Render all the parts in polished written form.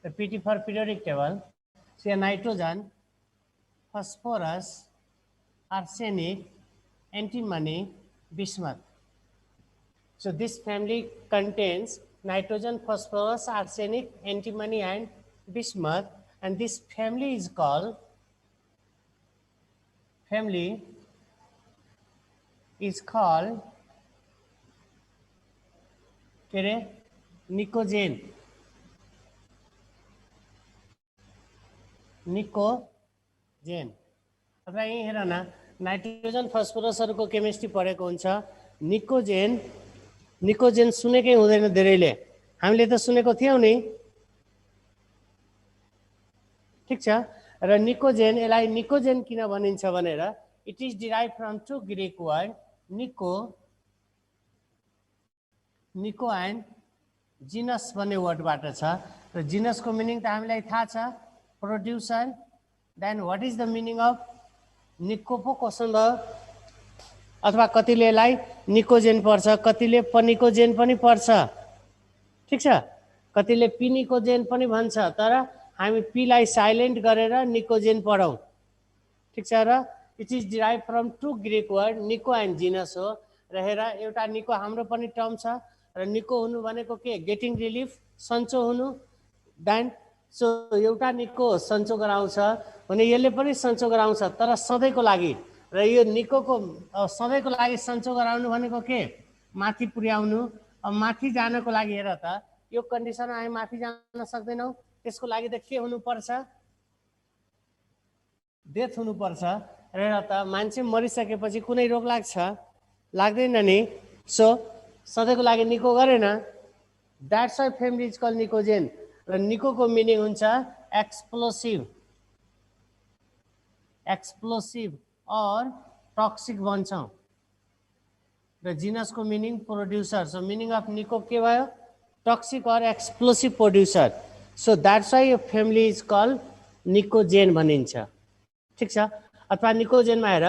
the PT for periodic table. So nitrogen, phosphorus, arsenic, antimony, bismuth. So this family contains nitrogen, phosphorus, arsenic, antimony, and bismuth, and this family is called निकोजेन. निकोजेन अब यही हेर न nitrogen फस्फोरसहरुको chemistry पढेको हुन्छ. निकोजेन सुनेकै हुँदैन धेरैले. हामीले त सुनेको थियौ नि. ठीक छ. र निकोजेन यसलाई निकोजेन किन भनिन्छ भनेर it is derived from two Greek word निको and जिनस भन्ने वर्डबाट छ. र जिनसको मिनिङ त हामीलाई थाहा छ, producer. Then what is the meaning of निको पो क्वेसन भयो. अथवा कतिले यसलाई निकोजेन पर्छ, कतिले पनिकोजेन पनि पर्छ. ठीक छ. कतिले पिनिकोजेन पनि भन्छ, तर हामी पी लाई साइलेन्ट गरेर निकोजेन पढौं. ठीक छ. र it is derive from two Greek word निको एन्ड जिनस हो. र हेर एउटा निको हाम्रो पनि टर्म छ. र निको हुनु भनेको के, गेटिङ रिलिफ, सन्चो हुनु. देन सो एउटा निको सन्चो गराउँछ भने यसले पनि सन्चो गराउँछ, तर सधैँको लागि. र यो निकोको सधैँको लागि सन्चो गराउनु भनेको के, माथि पुर्याउनु. अब माथि जानको लागि हेर त यो कन्डिसनमा हामी माथि जान सक्दैनौँ. त्यसको लागि त के हुनुपर्छ, डेथ हुनुपर्छ. र हेर त मान्छे मरिसकेपछि कुनै रोग लाग्दैन नि. सो सधैँको लागि निको गरेन. That's why family is called निकोजेन. र निकोको मिनिङ हुन्छ एक्सप्लोसिभ और टक्सिक भन्छौँ. र जिनसको meaning producer. So meaning of निको के भयो, टक्सिक और explosive producer. So that's why यो फ्यामिली इज कल्ड निकोजेन भनिन्छ. ठीक छ. अथवा निकोजेनमा हेर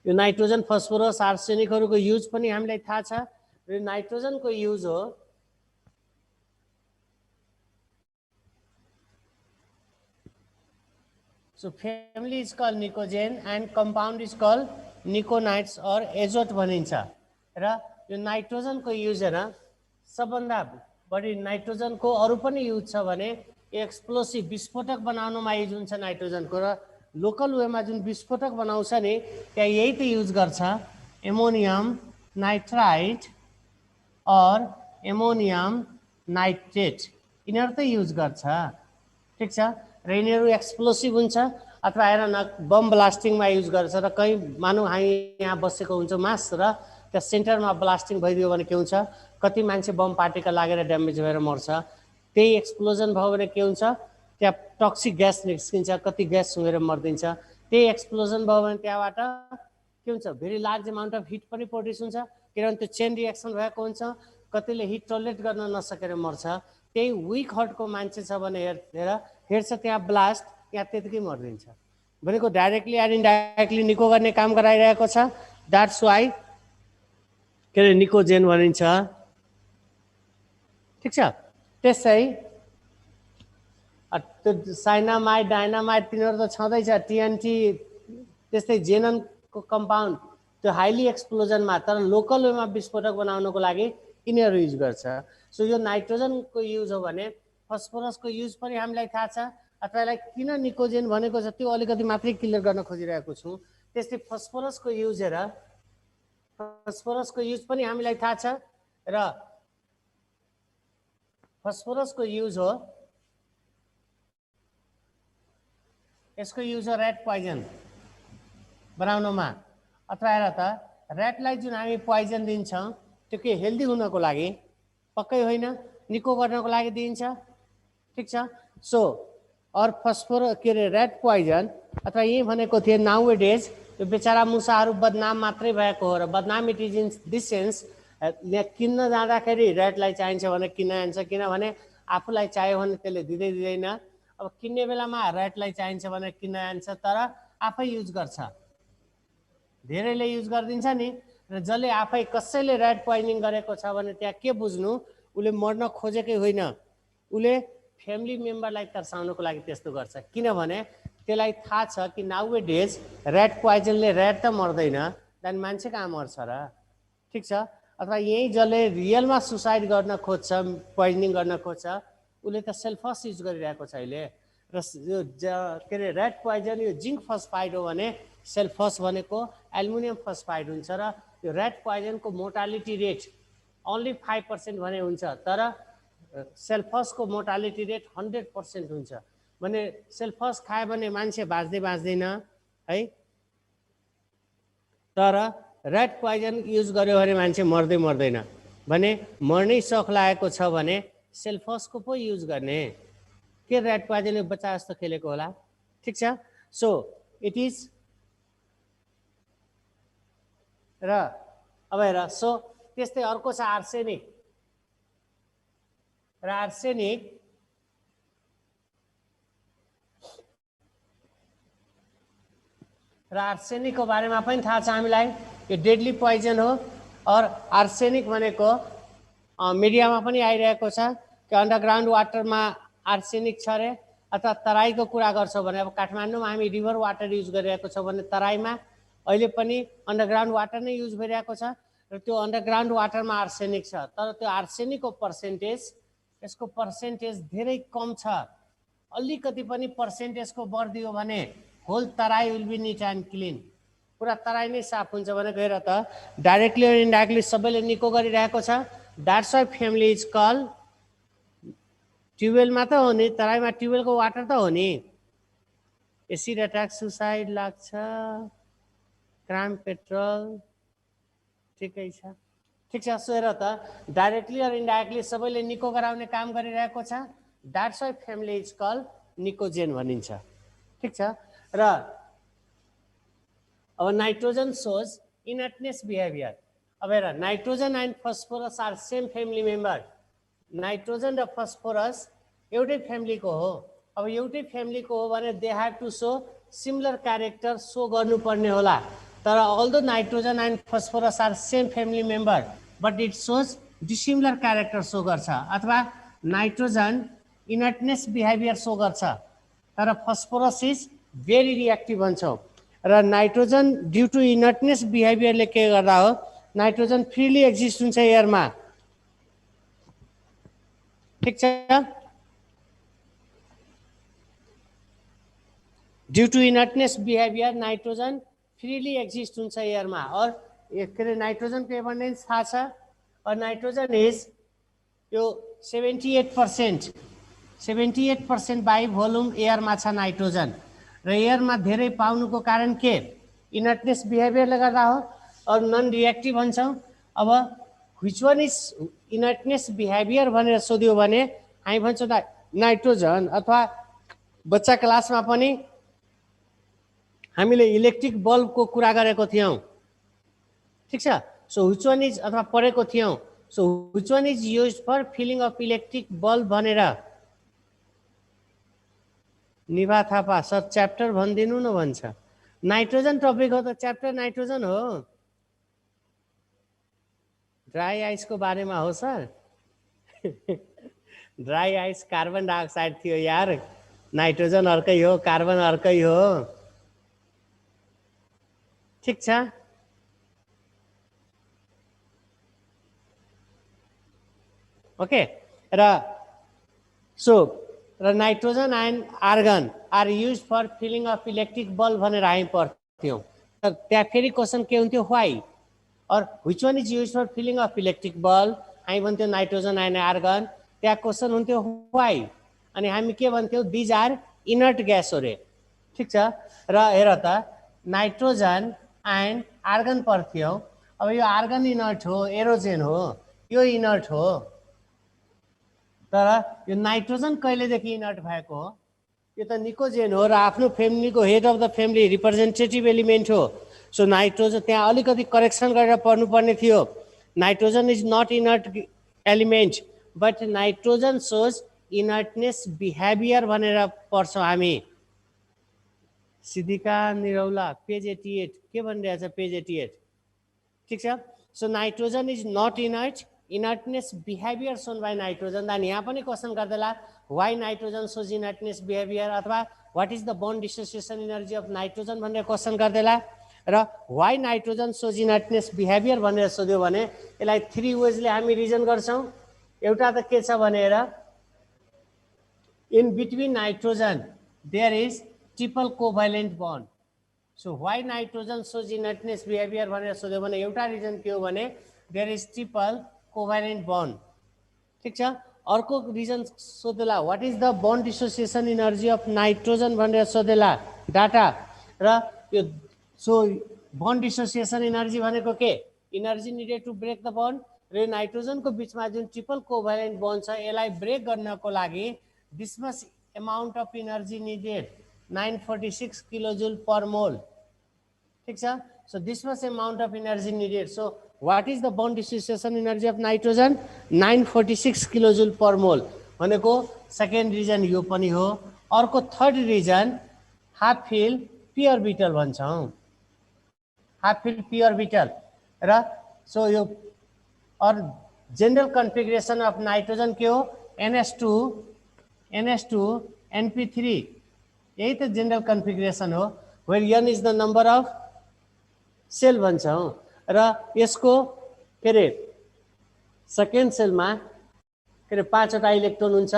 यो नाइट्रोजन, फस्फोरस, आर्सेनिकहरुको युज पनि हामीलाई थाहा छ. र नाइट्रोजनको युज हो so family is called nicogen and compound is called निकोनाइट्स और एजोट भनिन्छ. र यो नाइट्रोजनको युज हेर सबभन्दा बढी नाइट्रोजनको अरु पनि युज छ भने एक्सप्लोसिभ विस्फोटक बनाउनमा युज हुन्छ नाइट्रोजनको. र लोकल वेमा जुन विस्फोटक बनाउँछ नि त्यहाँ यही त युज गर्छ, एमोनियम नाइट्राइट और एमोनियम नाइट्रेट. यिनीहरू त युज गर्छ. ठीक छ. र यिनीहरू एक्सप्लोसिभ हुन्छ. अथवा हेर न बम ब्लास्टिङमा युज गर्छ. र कहीँ मानौ हामी यहाँ बसेको हुन्छ मास र त्यहाँ सेन्टरमा ब्लास्टिङ भइदियो भने के हुन्छ, कति मान्छे बम पार्टिकल लागेर ड्यामेज भएर मर्छ. त्यही एक्सप्लोजन भयो भने के हुन्छ, त्यहाँ टक्सिक ग्यास निस्किन्छ, कति ग्यास सुँगेर मर्दिन्छ. त्यही एक्सप्लोजन भयो भने त्यहाँबाट के हुन्छ, very large amount of heat पनि प्रोड्युस हुन्छ. किनभने त्यो चेन रिएक्सन भएको हुन्छ. कतिले हिट टोलरेट गर्न नसकेर मर्छ. त्यही विक हार्टको मान्छे छ भने हेर्छ त्यहाँ ब्लास्ट, यहाँ त्यतिकै मर्दिन्छ. भनेको डाइरेक्टली एन्ड इन्डाइरेक्टली निको गर्ने काम गराइरहेको छ. द्याट्स वाइ के अरे निकोजेन भनिन्छ. ठिक छ. त्यसै त्यो साइनामाइड, डाइनामाइड तिनीहरू त छँदैछ. टिएनटी त्यस्तै जेननको कम्पाउन्ड त्यो हाइली एक्सप्लोजनमा, तर लोकल वेमा विस्फोटक बनाउनको लागि यिनीहरू युज गर्छ. सो यो नाइट्रोजनको युज हो भने फस्फोरसको युज पनि हामीलाई थाहा छ. अथवा यसलाई किन निकोजेन भनेको छ त्यो अलिकति मात्रै क्लियर गर्न खोजिरहेको छु. त्यस्तै फस्फोरसको युज हेर, फस्फोरसको युज पनि हामीलाई थाहा छ. र फस्फोरसको युज हो, यसको युज हो ऱ्याट पोइजन बनाउनमा. अथवा हेर त ऱ्याटलाई जुन हामी पोइजन दिन्छौँ त्यो के हेल्दी हुनको लागि पक्कै होइन, निको गर्नको लागि दिइन्छ. ठिक छ. सो और फस्फोरस के अरे ऱ्याट पोइजन अथवा यही भनेको थिए नाउ डेज यो बेचारा मुसाहरू बदनाम मात्रै भएको हो. र बदनाम it is in this sense, किन्न जाँदाखेरि ऱ्याटलाई चाहिन्छ भने किन्न जान्छ, किनभने आफूलाई चाहियो भने त्यसले दिँदैन. अब किन्ने बेलामा ऱ्याटलाई चाहिन्छ भने किन्न जान्छ, तर आफै युज गर्छ, धेरैले युज गरिदिन्छ नि. र जसले आफै कसैले ऱ्याट पोइजनिङ गरेको छ भने त्यहाँ के बुझ्नु, उसले मर्न खोजेकै होइन, उसले फ्यामिली मेम्बरलाई तर्साउनको लागि त्यस्तो गर्छ, किनभने त्यसलाई थाहा छ कि नाउ डेज ऱ्याट पोइजनले ऱ्याट त मर्दैन, त्यहाँदेखि मान्छे कहाँ मर्छ र, ठिक छ। अथवा यही जसले रियलमा सुसाइड गर्न खोज्छ, पोइजनिङ गर्न खोज्छ, उसले त सेल्फस युज गरिरहेको छ अहिले। र यो के अरे ऱ्याट पोइजन यो जिङ्क फस्फाइड हो भने सेल्फस भनेको एल्युमिनियम फस्फाइड हुन्छ, र यो ऱ्याट पोइजनको मोर्टालिटी रेट ओन्ली 5% भने हुन्छ, तर सेल्फसको मोर्टालिटी रेट 100% हुन्छ। भने सेल्फस खायो भने मान्छे बाँच्दैन है, तर ऱ्याट पोइजन युज गर्यो भने मान्छे मर्दैन। भने मर्नै सख लागेको छ भने सेल्फसको पो युज गर्ने, के ऱ्याट पोइजनले बच्चा जस्तो खेलेको होला, ठिक छ। सो इट इज र अब हेर, सो त्यस्तै अर्को छ आर्सेनिक। र आर्सेनिकको बारेमा पनि थाहा छ हामीलाई, यो डेडली पोइजन हो। और आर्सेनिक भनेको मिडियामा पनि आइरहेको छ कि अन्डरग्राउन्ड वाटरमा आर्सेनिक छ अरे, अथवा तराईको कुरा गर्छौँ भने अब काठमाडौँमा हामी रिभर वाटर युज गरिरहेको छौँ भने तराईमा अहिले पनि अन्डरग्राउन्ड वाटर नै युज भइरहेको छ, र त्यो अन्डरग्राउन्ड वाटरमा आर्सेनिक छ। तर त्यो आर्सेनिकको पर्सेन्टेज, यसको पर्सेन्टेज धेरै कम छ। अलिकति पनि पर्सेन्टेजको बढिदियो भने whole Terai will be neat and clean, पुरा तराई नै साफ हुन्छ। भने गएर त डाइरेक्टली और इन्डाइरेक्टली सबैले निको गरिरहेको छ। That's why family is call, ट्युबवेलमा त हो नि, तराईमा ट्युबवेलको वाटर त हो नि। एसिड एट्याक, सुसाइड लाग्छ, क्राइम पेट्रोल, ठिकै छ, ठिक छ। सो हेर त डाइरेक्टली और इन्डाइरेक्टली सबैले निको गराउने काम गरिरहेको छ। That's why family is call pnictogen भनिन्छ, ठिक छ। र अब नाइट्रोजन सोज इनर्टनेस बिहेभियर। अब here, nitrogen and phosphorus are same family member. Nitrogen र फस्फोरस एउटै फ्यामिलीको हो। अब एउटै फ्यामिलीको हो भने they have to show similar character show गर्नुपर्ने होला। तर although nitrogen and phosphorus are same family member but it shows dissimilar character show गर्छ, अथवा नाइट्रोजन इनर्टनेस बिहेभियर सो गर्छ, तर फस्फोरस इज भेरी रिएक्टिभ भन्छौँ। र नाइट्रोजन ड्यू टु इनर्टनेस बिहेभियरले के गर्दा हो, नाइट्रोजन फ्रीली एक्जिस्ट हुन्छ एयरमा, ठिक छ। Due to inertness behaviour nitrogen freely exist हुन्छ एयरमा। और के अरे नाइट्रोजनको एबन्डेन्स थाहा छ, और नाइट्रोजन इज यो 78% बाई भोल्युम एयरमा छ नाइट्रोजन। र एयरमा धेरै पाउनुको कारण के, इनर्टनेस बिहेभियरले गर्दा हो, और नन रिएक्टिभ भन्छौँ। अब which one is inertness behaviour भनेर सोध्यो भने हामी भन्छौँ नाइट्रोजन। अथवा बच्चा क्लासमा पनि हामीले इलेक्ट्रिक बल्बको कुरा गरेको थियौँ, ठिक छ। सो व्हिच वान इज, अथवा पढेको थियौँ, so which one is use for filling of electric bulb भनेर। निभा थापा सर च्याप्टर भनिदिनु न भन्छ। नाइट्रोजन टपिक हो त च्याप्टर नाइट्रोजन हो। ड्राई आइसको बारेमा हो sir. Dry ice carbon dioxide थियो यार, नाइट्रोजन अर्कै हो, कार्बन अर्कै हो, ठिक छ। ओके। र सो र nitrogen and argon are use for filling of electric bulb भनेर हामी पढ्थ्यौँ। त्यहाँ फेरि क्वेसन के हुन्थ्यो, why or which one is use for filling of electric bulb, हामी भन्थ्यौँ नाइट्रोजन एन्ड आर्गन। त्यहाँ क्वेसन हुन्थ्यो वाइ, अनि हामी के भन्थ्यौँ, दिज आर इनर्ट ग्यास हो रे, ठिक छ। र हेर त नाइट्रोजन एन्ड आर्गन पढ्थ्यौँ। अब यो आर्गन इनर्ट हो, एरोजेन हो, यो इनर्ट हो। तर यो नाइट्रोजन कहिलेदेखि इनर्ट भएको हो, यो त निकोजेन हो र आफ्नो फ्यामिलीको head of the family representative element हो। सो नाइट्रोजन त्यहाँ अलिकति करेक्सन गरेर पढ्नुपर्ने थियो। Nitrogen is not inert element but nitrogen shows inertness behaviour भनेर पढ्छौँ हामी। सिद्धिका निरौला पेज 88 के भनिरहेछ, पेज 88, ठिक छ। So nitrogen is not inert, inertness behaviour shown by nitrogen, दान यहाँ पनि क्वेसन गर्दैला why nitrogen shows inertness behaviour अथवा what is the bond dissociation energy of nitrogen भनेर क्वेसन गर्दैला र why nitrogen shows inertness behaviour भनेर सोध्यो भने यसलाई 3 वेजले हामी रिजन गर्छौँ। एउटा त के छ भनेर in between nitrogen there is triple covalent bond. So why nitrogen shows inertness behaviour भनेर सोध्यो भने एउटा रिजन के हो भने there is triple covalent bond. ठिक छ। अर्को रिजन सोधेला what is the bond dissociation energy of nitrogen भनेर सोधेला डाटा र यो सो बन्ड डिसोसिएसन इनर्जी भनेको के energy needed to break the bond र नाइट्रोजनको बिचमा जुन ट्रिपल कोभ्यालेन्ट बन्ड छ यसलाई ब्रेक गर्नको लागि this much amount of energy needed 946 kilojoule per mole. ठीक छ। So this much amount of energy needed. So what is the bond dissociation energy of nitrogen 946 kilojoule per mole भनेको second reason यो पनि हो। अर्को third reason half fill p orbital भन्छौँ, half fill p orbital र so यो or general configuration of nitrogen के हो NH2 NP3 यही त जनरल कन्फिगरेसन हो where n is the number of shell भन्छौँ र यसको के अरे सेकेन्ड सेलमा के अरे 5वटा इलेक्ट्रोन हुन्छ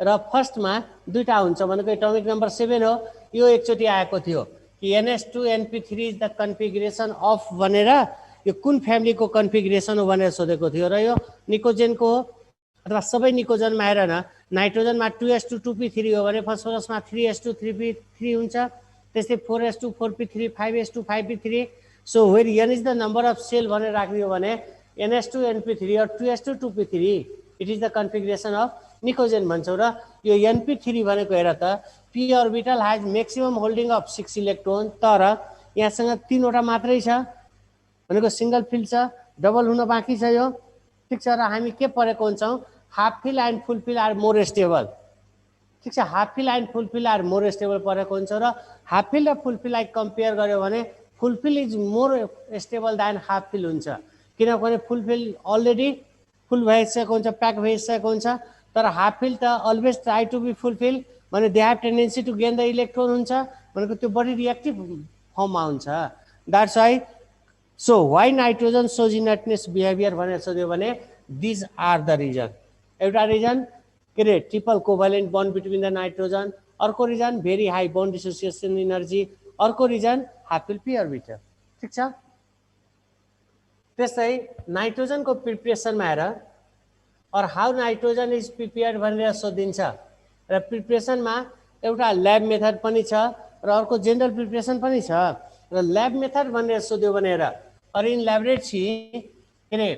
र फर्स्टमा 2टा हुन्छ भनेको एटोमिक नम्बर 7 हो। यो एकचोटि आएको थियो कि NH2 NP3 is the configuration of भनेर यो कुन फ्यामिलीको कन्फिगरेसन हो भनेर सोधेको थियो र यो निकोजेनको हो अथवा सबै निकोजनमा हेर न नाइट्रोजनमा 2s2 2p3 हो भने फस्फोरसमा 3s2 3p3 हुन्छ, त्यस्तै 4s2 4p3 5s2 5p3। So where n is the number of shell भनेर राखिदियो भने NH2 NP3 और 2s2 2p3 it is the configuration of pnictogen भन्छौँ र यो NP3 भनेको हेर त p orbital has maximum holding of 6 electron तर यहाँसँग 3वटा मात्रै छ भनेको सिंगल फिल छ, डबल हुन बाँकी छ यो। ठीक छ। र हामी के पढेको हुन्छौँ half fill and full fill are more stable. ठीक छ। Half fill and full fill are more stable पढेको हुन्छ र हाफ फिल र फुल फिललाई कम्पेयर गर्यो भने full fill is more stable than half fill हुन्छ किनभने फुल फिल अलरेडी फुल भइसकेको हुन्छ, प्याक भइसकेको हुन्छ, तर हाफ फिल त always try to be full fill भने they have tendency to gain the electron हुन्छ भनेको त्यो बढी रिएक्टिभ फर्ममा हुन्छ। That's why so why nitrogen shows inertness behaviour भनेर सोध्यो भने दिज आर द रिजन। एउटा रिजन के अरे triple covalent bond between the nitrogen, अर्को reason very high bond dissociation energy, अर्को reason half fill p orbital. ठीक छ। त्यस्तै नाइट्रोजनको प्रिपरेसनमा हेर और हाउ नाइट्रोजन इज प्रिपेयर्ड भनेर सोधिन्छ र प्रिपरेसनमा एउटा ल्याब मेथड पनि छ र अर्को जेनरल प्रिपरेसन पनि छ र ल्याब मेथड भनेर सोध्यो भनेर और इन ल्याबोरेटरी के अरे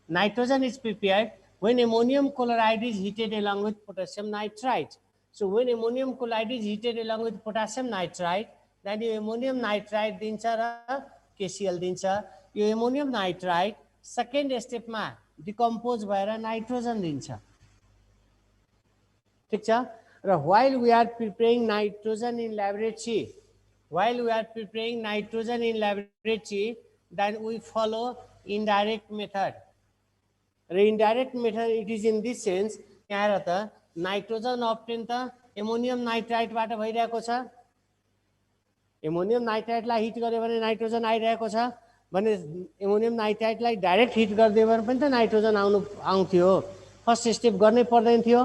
nitrogen is prepared when ammonium chloride is heated along with potassium nitrite. So when ammonium chloride is heated along with potassium nitrite then यो ammonium nitrite दिन्छ र KCl दिन्छ। यो ammonium nitrite सेकेन्ड स्टेपमा डिकम्पोज भएर nitrogen दिन्छ। ठीक छ। र while we are preparing nitrogen in laboratory, then we follow indirect method. र indirect method it is in this sense यहाँ हेर त नाइट्रोजन अप्टेन त एमोनियम नाइट्राइटबाट भइरहेको छ, एमोनियम नाइट्राइटलाई हिट गर्यो भने नाइट्रोजन आइरहेको छ भने एमोनियम नाइट्राइटलाई डाइरेक्ट हिट गरिदियो भने पनि त नाइट्रोजन आउँथ्यो, फर्स्ट स्टेप गर्नै पर्दैन थियो।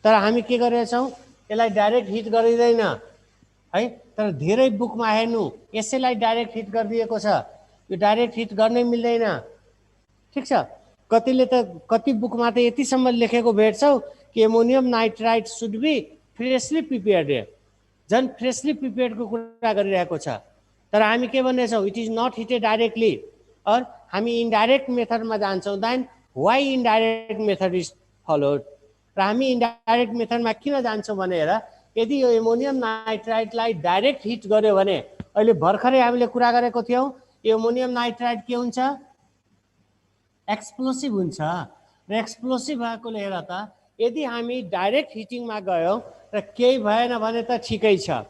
तर हामी के गरेछौँ यसलाई डाइरेक्ट हिट गरिँदैन है, तर धेरै बुकमा हेर्नु यसैलाई डाइरेक्ट हिट गरिदिएको छ, यो डाइरेक्ट हिट गर्नै मिल्दैन। ठीक छ। कतिले त कति बुकमा त यतिसम्म लेखेको भेट्छौ कि ammonium nitrite should be freshly prepared, झन् फ्रेशली प्रिपेयर्डको कुरा गरिरहेको छ। तर हामी के भन्नेछौँ it is not heated directly और हामी इन्डाइरेक्ट मेथडमा जान्छौँ। Then why indirect method is followed र हामी इन्डाइरेक्ट मेथडमा किन जान्छौँ भनेर यदि यो एमोनियम नाइट्राइटलाई डाइरेक्ट हिट गर्यो भने अहिले भर्खरै हामीले कुरा गरेको थियौँ यो एमोनियम नाइट्राइट के हुन्छ एक्सप्लोसिभ हुन्छ र एक्सप्लोसिभ भएकोले हेर त यदि हामी डाइरेक्ट हिटिङमा गयौँ र केही भएन भने त ठिकै छ,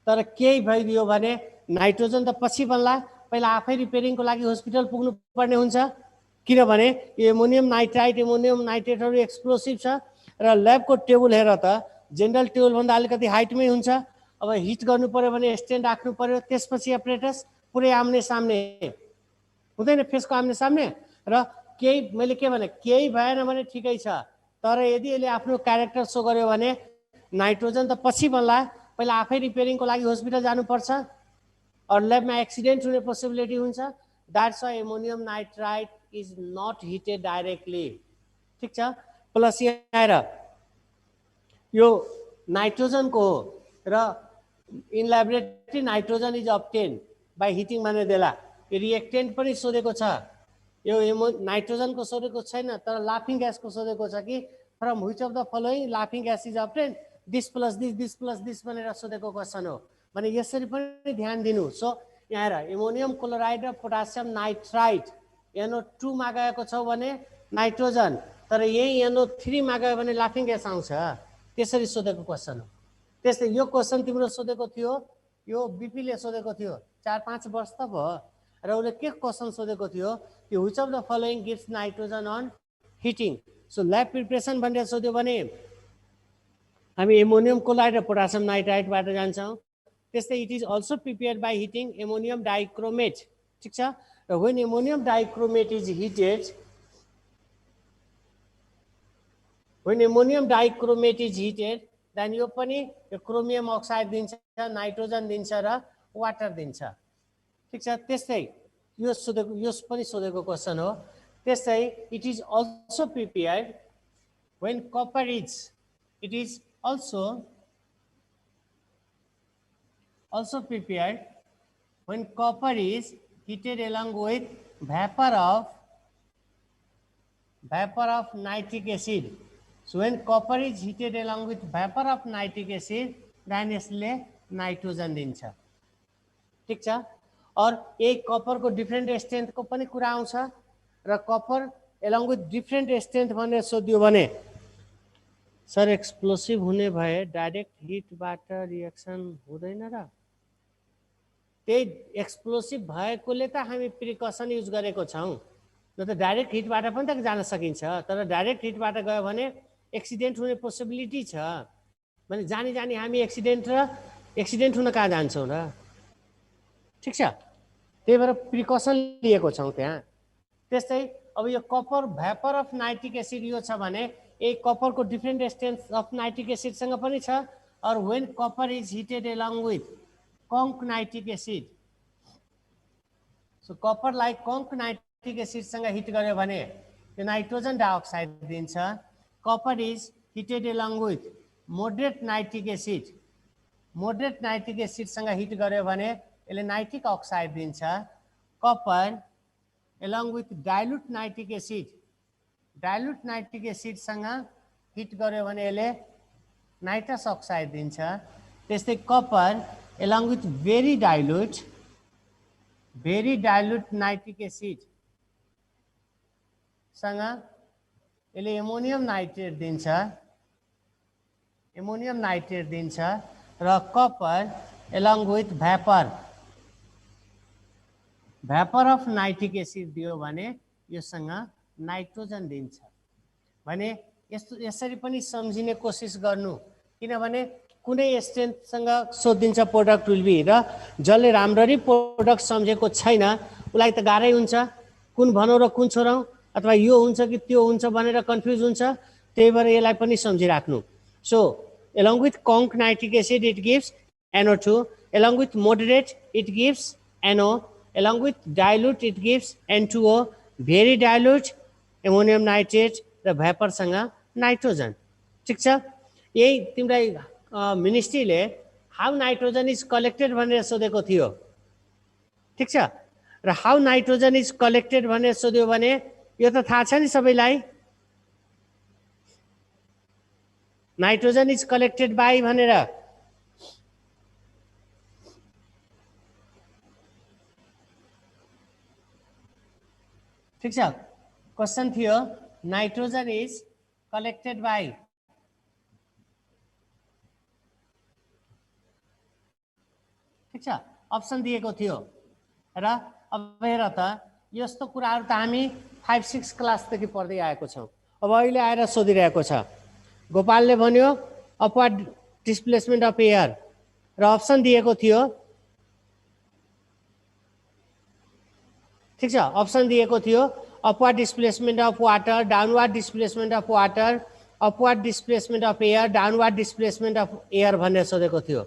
तर केही भइदियो भने नाइट्रोजन त पछि बन्ला, पहिला आफै रिपेयरिङको लागि हस्पिटल पुग्नु पर्ने हुन्छ, किनभने एमोनियम नाइट्राइट एमोनियम नाइट्रेटहरू एक्सप्लोसिभ छ र ल्याबको टेबल हेर त जेनरल टेबलभन्दा अलिकति हाइटमै हुन्छ। अब हिट गर्नु पर्यो भने स्ट्यान्ड राख्नु पर्यो, त्यसपछि एपरेटस पुरै आम्ने सामने हुँदैन, फेसको आम्ने सामने। र केही मैले के भने केही भएन भने ठिकै छ, तर यदि यसले आफ्नो क्यारेक्टर सो गर्यो भने नाइट्रोजन त पछि बन्ला, पहिला आफै रिपेयरिङको लागि हस्पिटल जानुपर्छ, और ल्याबमा एक्सिडेन्ट हुने पोसिबिलिटी हुन्छ। That's why ammonium nitrite is not heated directly. ठिक छ। प्लस यहाँ आएर यो नाइट्रोजनको हो र in laboratory nitrogen is obtain by heating भनेर देला। यो रिएक्टेन्ट पनि सोधेको छ, यो नाइट्रोजनको सोधेको छैन, तर लाफिङ ग्यासको सोधेको छ कि from which of the following लाफिङ gas is obtain, this plus this भनेर सोधेको क्वेसन हो भने यसरी पनि ध्यान दिनु। सो यहाँ आएर एमोनियम क्लोराइड र पोटासियम नाइट्राइट NO2 मा गएको छ भने नाइट्रोजन, तर यही NO3 मा गयो भने लाफिङ ग्यास आउँछ, त्यसरी सोधेको क्वेसन हो। त्यस्तै यो क्वेसन तिम्रो सोधेको थियो, यो बीपीले सोधेको थियो 4-5 वर्ष त भयो, र उसले के क्वेसन सोधेको थियो, कि which of the following gives nitrogen on heating. So lab preparation भनेर सोध्यो भने हामी एमोनियम क्लोराइड र पोटासियम नाइट्राइटबाट जान्छौँ। त्यस्तै it is also prepared by heating ammonium dichromate. ठिक छ। र when ammonium dichromate is heated, when ammonium dichromate is heated then यो पनि क्रोमियम अक्साइड दिन्छ, नाइट्रोजन दिन्छ र वाटर दिन्छ। ठिक छ। त्यस्तै यो सोधेको, यो पनि सोधेको क्वेसन हो। त्यस्तै it is also prepared when copper is, it is also prepared when copper is heated along with vapor of nitric acid. So when copper is heated along with vapor of nitric acid, then यसले nitrogen दिन्छ। ठीक छ। और एक copper को different strength को पनि कुरा आउँछ र copper along with different strength भनेर सोध्यो भने सर एक्सप्लोसिभ हुने भए डाइरेक्ट हिटबाट रिएक्सन हुँदैन र, त्यही एक्सप्लोसिभ भएकोले त हामी प्रिकसन युज गरेको छौं, न त डाइरेक्ट हिटबाट पनि त जान सकिन्छ, तर डाइरेक्ट हिटबाट गयो भने एक्सिडेन्ट हुने पोसिबिलिटी छ भने जानी जानी हामी एक्सिडेन्ट हुन कहाँ जान्छौं र। ठीक छ। त्यही भएर प्रिकसन लिएको छौं त्यहाँ। त्यस्तै अब यो copper vapour of nitric acid यो छ भने एक कपर को different strength of nitric acid संग पनि छ। और when copper is heated along with conc nitric acid, so copper लाई कंक नाइट्रिक एसिड संग हिट गर्यो भने यो नाइट्रोजन डाइअक्साइड दिन्छ। Copper is heated along with moderate nitric acid, moderate nitric acid संग हिट गर्यो भने यसले नाइट्रिक अक्साइड दिन्छ। Copper along with dilute nitric acid, dilute nitric acid संग हिट गर्यो भने यसले नाइट्रस अक्साइड दिन्छ। त्यस्तै copper along with very dilute nitric acid संग यसले एमोनियम नाइट्रेट दिन्छ, एमोनियम नाइट्रेट दिन्छ। र copper along with vapour of nitric acid दियो भने यो सँग नाइट्रोजन दिन्छ भने यस्तो यसरी पनि सम्झिने कोसिस गर्नु, किनभने कुनै स्ट्रेन्थसँग सोधिन्छ प्रोडक्ट विल बी, र जसले राम्ररी प्रोडक्ट सम्झेको छैन उलाई त गाह्रै हुन्छ, कुन भनौँ र कुन छोडौँ, अथवा यो हुन्छ कि त्यो हुन्छ भनेर कन्फ्युज हुन्छ। त्यही भएर यसलाई पनि सम्झिराख्नु। So along with conk nitric acid it gives NO2, along with moderate it gives NO, along with dilute it gives N2O, very dilute ammonium nitrate र भेपर सँग नाइट्रोजन। ठीक छ। यही तिमीलाई मिनिस्ट्रीले हाउ नाइट्रोजन इज कलेक्टेड भनेर सोधेको थियो। ठीक छ। र हाउ नाइट्रोजन इज कलेक्टेड भनेर सोध्यो भने यो त थाहा छ नि सबैलाई, नाइट्रोजन इज कलेक्टेड बाई भनेर। ठीक छ। क्वेश्चन थियो नाइट्रोजन इज कलेक्टेड बाई, ठीक छ, अप्सन दिएको थियो। र अब हेर त यस्तो कुराहरु त हामी 5-6 क्लासदेखि पढ्दै आएको छौँ। अब अहिले आएर सोधिरहेको छ, गोपालले भन्यो अपवार्ड डिस्प्लेसमेन्ट अफ एयर र अप्सन दिएको थियो, ठिक छ, अप्सन दिएको थियो upward displacement of water, downward displacement of water, upward displacement of air, downward displacement of air भनेर सोधेको थियो।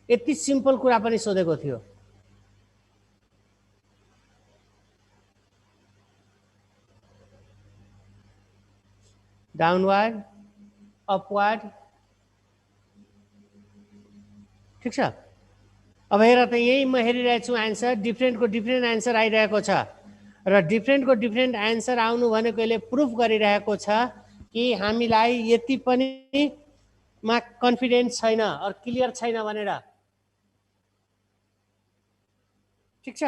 यति सिम्पल कुरा पनि सोधेको थियो। डाउनवार्ड, अपवार्ड, ठिक छ। अब हेर त यही म हेरिरहेको छु एन्सर, डिफ्रेन्टको डिफ्रेन्ट एन्सर आइरहेको छ र डिफ्रेन्टको डिफ्रेन्ट एन्सर आउनु भनेको यसले प्रुफ गरिरहेको छ कि हामीलाई यति पनि मा कन्फिडेन्स छैन अर क्लियर छैन भनेर, ठिक छ।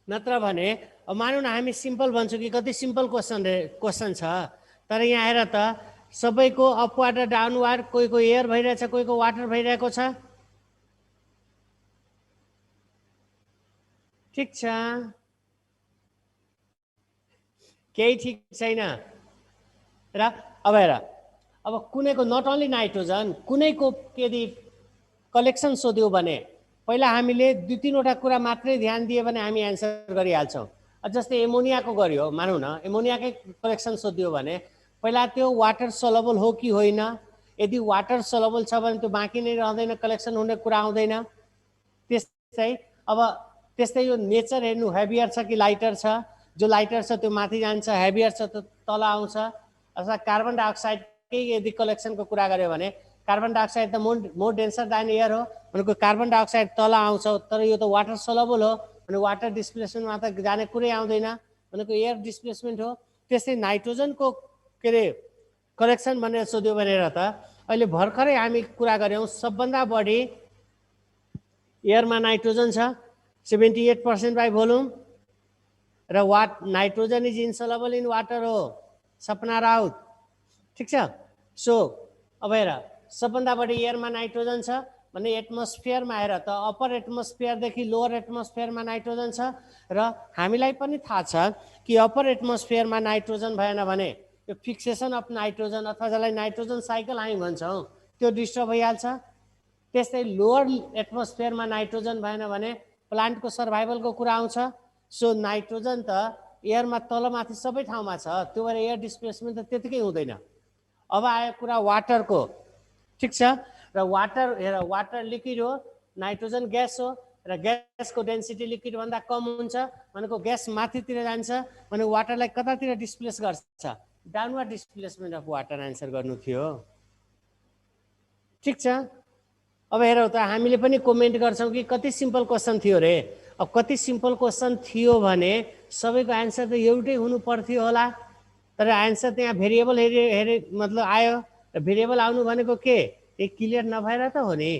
नत्र भने अब मानौँ न हामी सिम्पल भन्छौँ कि कति सिम्पल क्वेसन छ, तर यहाँ हेर त सबैको अपवार्ड र डाउनवार्ड, कोहीको एयर भइरहेछ, कोहीको वाटर भइरहेको छ, ठिक छ, केही ठिक छैन र अब हेर, अब कुनैको नट ओन्ली नाइट्रोजन, कुनैको यदि कलेक्सन सोध्यो भने पहिला हामीले 2-3वटा कुरा मात्रै ध्यान दियो भने हामी एन्सर गरिहाल्छौँ। जस्तै एमोनियाको गर्यो, मानौँ न एमोनियाकै कलेक्सन सोध्यो भने पहिला त्यो वाटर सोलबल हो कि होइन, यदि वाटर सोलबल छ भने त्यो बाँकी नै रहँदैन, कलेक्सन हुने कुरा आउँदैन। त्यस्तै अब त्यस्तै यो नेचर हेर्नु, हेभियर छ कि लाइटर छ, जो लाइटर छ त्यो माथि जान्छ, हेभियर छ त्यो तल आउँछ। अथवा कार्बन डाइअक्साइडकै यदि कलेक्सनको कुरा गऱ्यो भने कार्बन डाइअक्साइड त मोर डेन्सर देन एयर हो भनेको कार्बन डाइअक्साइड तल आउँछ, तर यो त वाटर सोलबल हो भने वाटर डिस्प्लेसमेन्टमा त जाने कुरै आउँदैन भनेको एयर डिस्प्लेसमेन्ट हो। त्यस्तै नाइट्रोजनको के अरे कलेक्सन भनेर सोध्यो भनेर त अहिले भर्खरै हामी कुरा गऱ्यौँ सबभन्दा बढी एयरमा नाइट्रोजन छ 78% बाई भोल्युम र nitrogen is insoluble in water हो, सपना राउत, ठिक छ। सो अब हेर सबभन्दा बढी एयरमा नाइट्रोजन छ भने एटमोस्फियरमा हेर त अप्पर एटमोस्फियरदेखि लोअर एटमोस्फियरमा नाइट्रोजन छ र हामीलाई पनि थाहा छ कि अप्पर एटमोस्फियरमा नाइट्रोजन भएन भने यो फिक्सेसन अफ नाइट्रोजन अथवा जसलाई नाइट्रोजन साइकल हामी भन्छौँ त्यो डिस्टर्ब भइहाल्छ। त्यस्तै लोअर एटमोस्फियरमा नाइट्रोजन भएन भने प्लान्टको सर्भाइभलको कुरा आउँछ। सो नाइट्रोजन त एयरमा तलमाथि सबै ठाउँमा छ, त्यो भएर एयर डिस्प्लेसमेन्ट त त्यतिकै हुँदैन। अब आयो कुरा वाटरको, ठिक छ, र वाटर हेर वाटर लिक्विड हो, नाइट्रोजन ग्यास हो र ग्यासको डेन्सिटी लिक्विड भन्दा कम हुन्छ भनेको ग्यास माथितिर जान्छ भने वाटरलाई कतातिर डिस्प्लेस गर्छ, downward displacement of water answer गर्नु थियो, ठिक छ। अब हेरौँ त हामीले पनि कमेन्ट गर्छौँ कि कति सिम्पल क्वेसन थियो रे। अब कति सिम्पल क्वेसन थियो भने सबैको एन्सर त एउटै हुनु पर्थ्यो होला, तर एन्सर त्यहाँ भेरिएबल हेरे मतलब आयो र भेरिएबल आउनु भनेको के क्लियर नभएर त हो नि।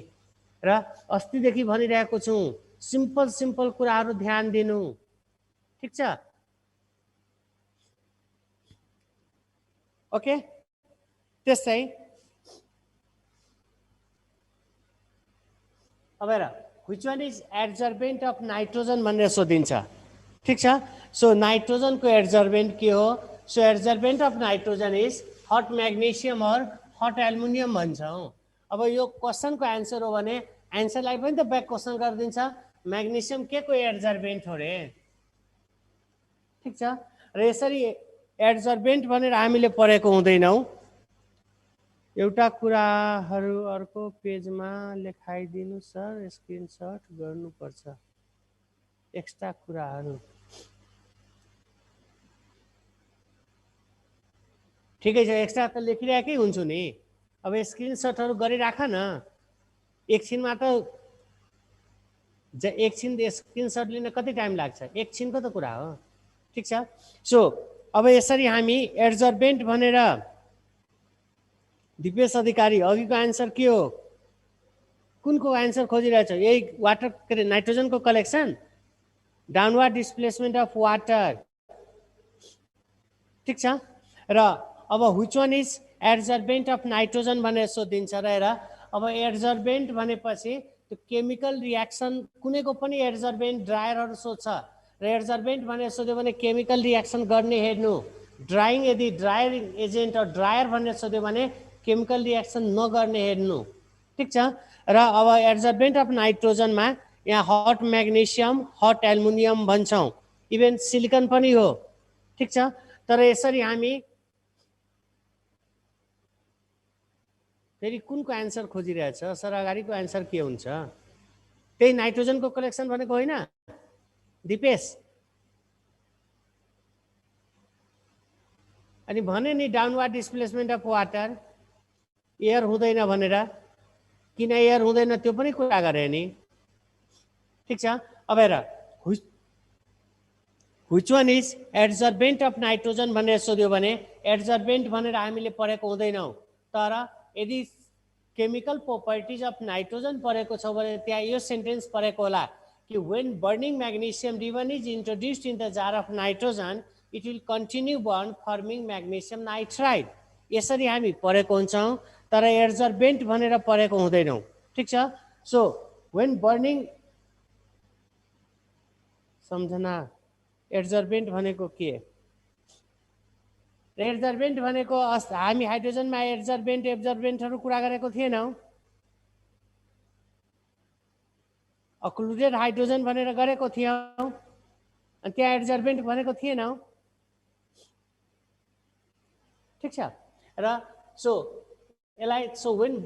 र अस्तिदेखि भनिरहेको छु सिम्पल सिम्पल कुराहरू ध्यान दिनु, ठिक छ, ओके। त्यस्तै अब हेर which one is adsorbent of nitrogen भनेर सोधिन्छ, ठिक छ। सो नाइट्रोजनको एड्जर्बेन्ट के हो? So adsorbent of nitrogen is hot magnesium और हट एल्युमिनियम भन्छौँ। अब यो क्वेसनको एन्सर हो भने एन्सरलाई पनि त ब्याक क्वेसन गरिदिन्छ, म्याग्नेसियम के को एड्जर्बेन्ट हो रे, ठिक छ। र यसरी एड्जर्बेन्ट भनेर हामीले पढेको हुँदैनौँ। एउटा कुराहरू अर्को पेजमा लेखाइदिनु सर, स्क्रिनसट गर्नुपर्छ एक्स्ट्रा कुराहरू, ठिकै छ, एक्स्ट्रा त लेखिरहेकै हुन्छु नि। अब स्क्रिनसटहरू गरिराख न, एकछिनमा त एकछिन स्क्रिनसट लिन कति टाइम लाग्छ, एकछिनको त कुरा हो, ठिक छ। सो अब यसरी हामी एड्जर्बेन्ट भनेर दिपेश अधिकारी अघिको एन्सर के हो, कुनको एन्सर खोजिरहेछ? यही वाटर के अरे नाइट्रोजनको collection, downward displacement of water, ठिक छ। र अब which one is adsorbent of nitrogen भनेर सोधिन्छ र हेर अब एड्जर्बेन्ट भनेपछि त्यो केमिकल रियाक्सन कुनैको पनि एड्जर्बेन्ट ड्रायरहरू सोध्छ र एड्जर्बेन्ट भनेर सोध्यो भने केमिकल रियाक्सन गर्ने हेर्नु ड्राइङ यदि ड्रायर एजेन्ट ड्रायर भनेर सोध्यो भने केमिकल रियाक्सन नगर्ने हेर्नु ठिक छ र अब एड्जर्बेन्ट अफ नाइट्रोजनमा यहाँ हट म्याग्नेसियम हट एल्युमिनियम भन्छौँ इभन सिलिकन पनि हो ठिक छ तर यसरी हामी फेरि कुनको एन्सर खोजिरहेछ सर अगाडिको एन्सर के हुन्छ त्यही नाइट्रोजनको कलेक्सन भनेको होइन दिपेश अनि भने नि downward displacement of water air हुँदैन भनेर किन एयर हुँदैन त्यो पनि कुरा गरे नि ठिक छ अब हेर which one is adsorbent of nitrogen भनेर सोध्यो भने एड्जर्बेन्ट भनेर हामीले पढेको हुँदैनौँ तर यदि केमिकल प्रोपर्टिज अफ नाइट्रोजन पढेको छ भने त्यहाँ यो सेन्टेन्स पढेको होला कि when burning magnesium ribbon is introduced in the jar of nitrogen it will continue burn forming magnesium nitride यसरी हामी पढेको हुन्छौँ तर एड्जर्बेन्ट भनेर पढेको हुँदैनौँ ठिक छ सो when burning सम्झना एड्जर्बेन्ट भनेको के एड्जर्बेन्ट भनेको हामी हाइड्रोजनमा एड्जर्बेन्ट एब्जर्बेन्टहरू कुरा गरेको थिएनौँ अक्लुडेड हाइड्रोजन भनेर गरेको थियौँ अनि त्यहाँ एड्जर्बेन्ट भनेको थिएनौँ ठिक छ र सो यसलाई so when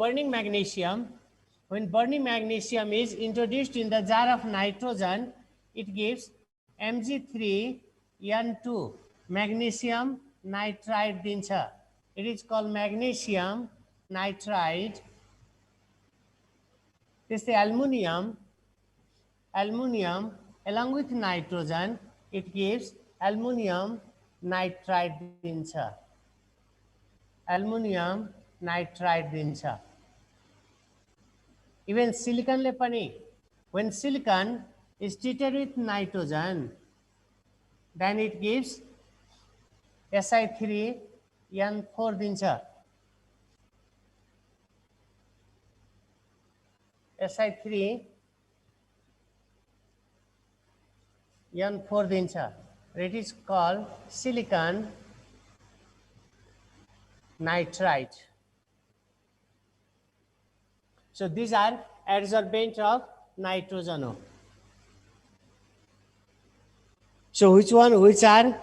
burning magnesium is introduced in the jar of nitrogen it gives Mg3N2 magnesium nitride दिन्छ it is called magnesium nitride त्यस्तै aluminium along with nitrogen it gives aluminium nitride दिन्छ aluminium nitride दिन्छ even silicon ले पनि when silicon is treated with nitrogen then it gives Si3N4 दिन्छ Si3N4 दिन्छ it is called silicon nitride so these are adsorbent of nitrogen so which are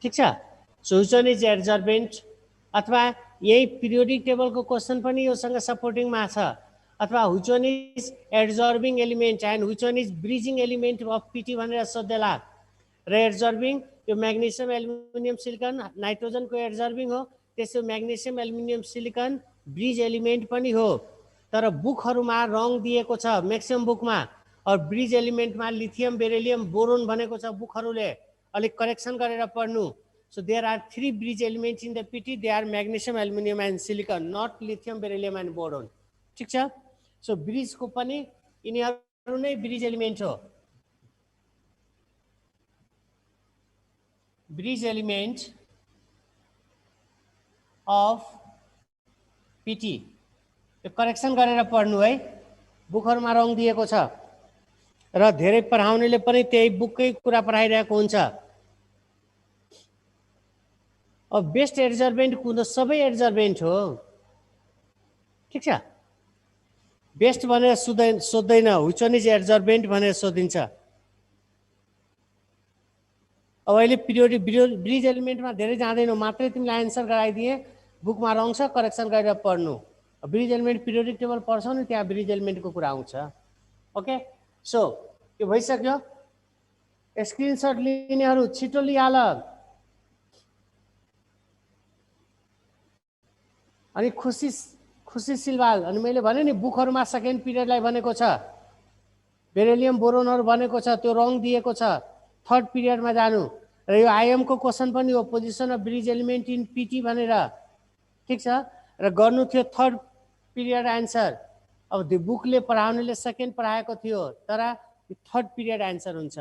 ठीक छ so which one is adsorbent अथवा यही periodic टेबलको question पनि योसँग सपोर्टिङमा छ अथवा which one is adsorbing element and which one is bridging element of PT भनेर सोध्देला र एड्जर्बिङ यो म्याग्नेसियम एल्युमिनियम सिलिकन नाइट्रोजनको एड्जर्बिङ हो त्यसो magnesium aluminium silicon bridge element पनि हो तर बुकहरुमा रङ दिएको छ म्याक्सिमम बुकमा और ब्रिज एलिमेन्टमा लिथियम बेरिलियम बोरोन भनेको छ बुकहरुले अलिक करेक्सन गरेर पढ्नु so there are 3 bridge elements in the PT they are magnesium aluminum and silicon not lithium beryllium and boron ठीक छ so ब्रिज को पनि यिनीहरु नै ब्रिज एलिमेन्ट हो ब्रिज एलिमेन्ट अफ PT यो करेक्सन गरेर पढ्नु है बुकहरुमा रङ दिएको छ र धेरै पढाउनेले पनि त्यही बुककै कुरा पढाइरहेको हुन्छ अब बेस्ट एड्जर्बेन्ट कुन सबै एड्जर्बेन्ट हो ठीक छ बेस्ट भनेर सोध्दैन which one is एड्जर्बेन्ट भनेर सोधिन्छ अब अहिले पिरियोडिक ब्रिज एलिमेन्टमा धेरै जाँदैनौ मात्रै तिमीलाई आन्सर गराइदिए बुकमा रङ छ करेक्सन गरेर पढ्नु ब्रिज एलिमेन्ट पिरियोडिक टेबल पढ्छौ नि त्यहाँ ब्रिज एलिमेन्टको कुरा आउँछ ओके सो यो भइसक्यो स्क्रिनशट लिनेहरु छिटो लिहाल अनि खुशी सिलवाल अनि मैले भने नि बुकहरुमा सेकेन्ड पिरियडलाई भनेको छ बेरिलियम बोरोनहरु भनेको छ त्यो रङ दिएको छ थर्ड पिरियडमा जानु र यो आइएम को क्वेशन पनि हो position of bridge element in PT भनेर ठीक छ र गर्नु थियो थर्ड पिरियड आन्सर अब त्यो बुकले पढाउनेले सेकेन्ड पढाएको थियो तर थर्ड पिरियड आन्सर हुन्छ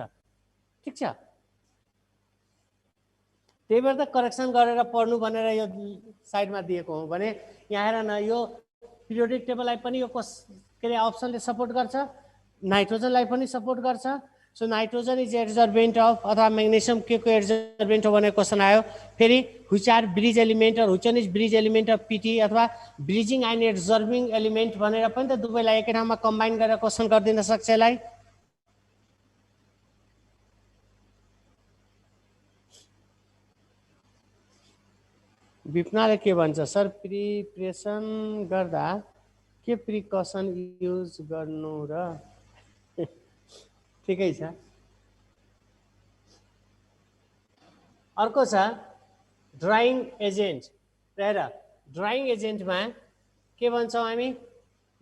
ठीक छ त्यही भएर त करेक्सन गरेर पढ्नु भनेर यो साइडमा दिएको हो भने यहाँ हेर न यो पिरियोडिक टेबललाई पनि यो के अरे अप्सनले सपोर्ट गर्छ, नाइट्रोजनलाई पनि सपोर्ट गर्छ। So nitrogen is adsorbent of अथवा म्याग्नेसियम के को एड्जर्बेन्ट हो भनेर क्वेसन आयो। फेरि which are bridge element or which is bridge element of PT अथवा ब्रिजिङ एन्ड एड्जर्बिङ एलिमेन्ट भनेर पनि त दुवैलाई एकै ठाउँमा कम्बाइन गरेर क्वेसन गरिदिन सक्छ यसलाई। विपनाले के भन्छ सर, प्रिपरेसन गर्दा के प्रिकसन युज गर्नु र? ठिकै छ। अर्को छ ड्राइङ एजेन्ट। हेर ड्राइङ एजेन्टमा के भन्छौँ हामी,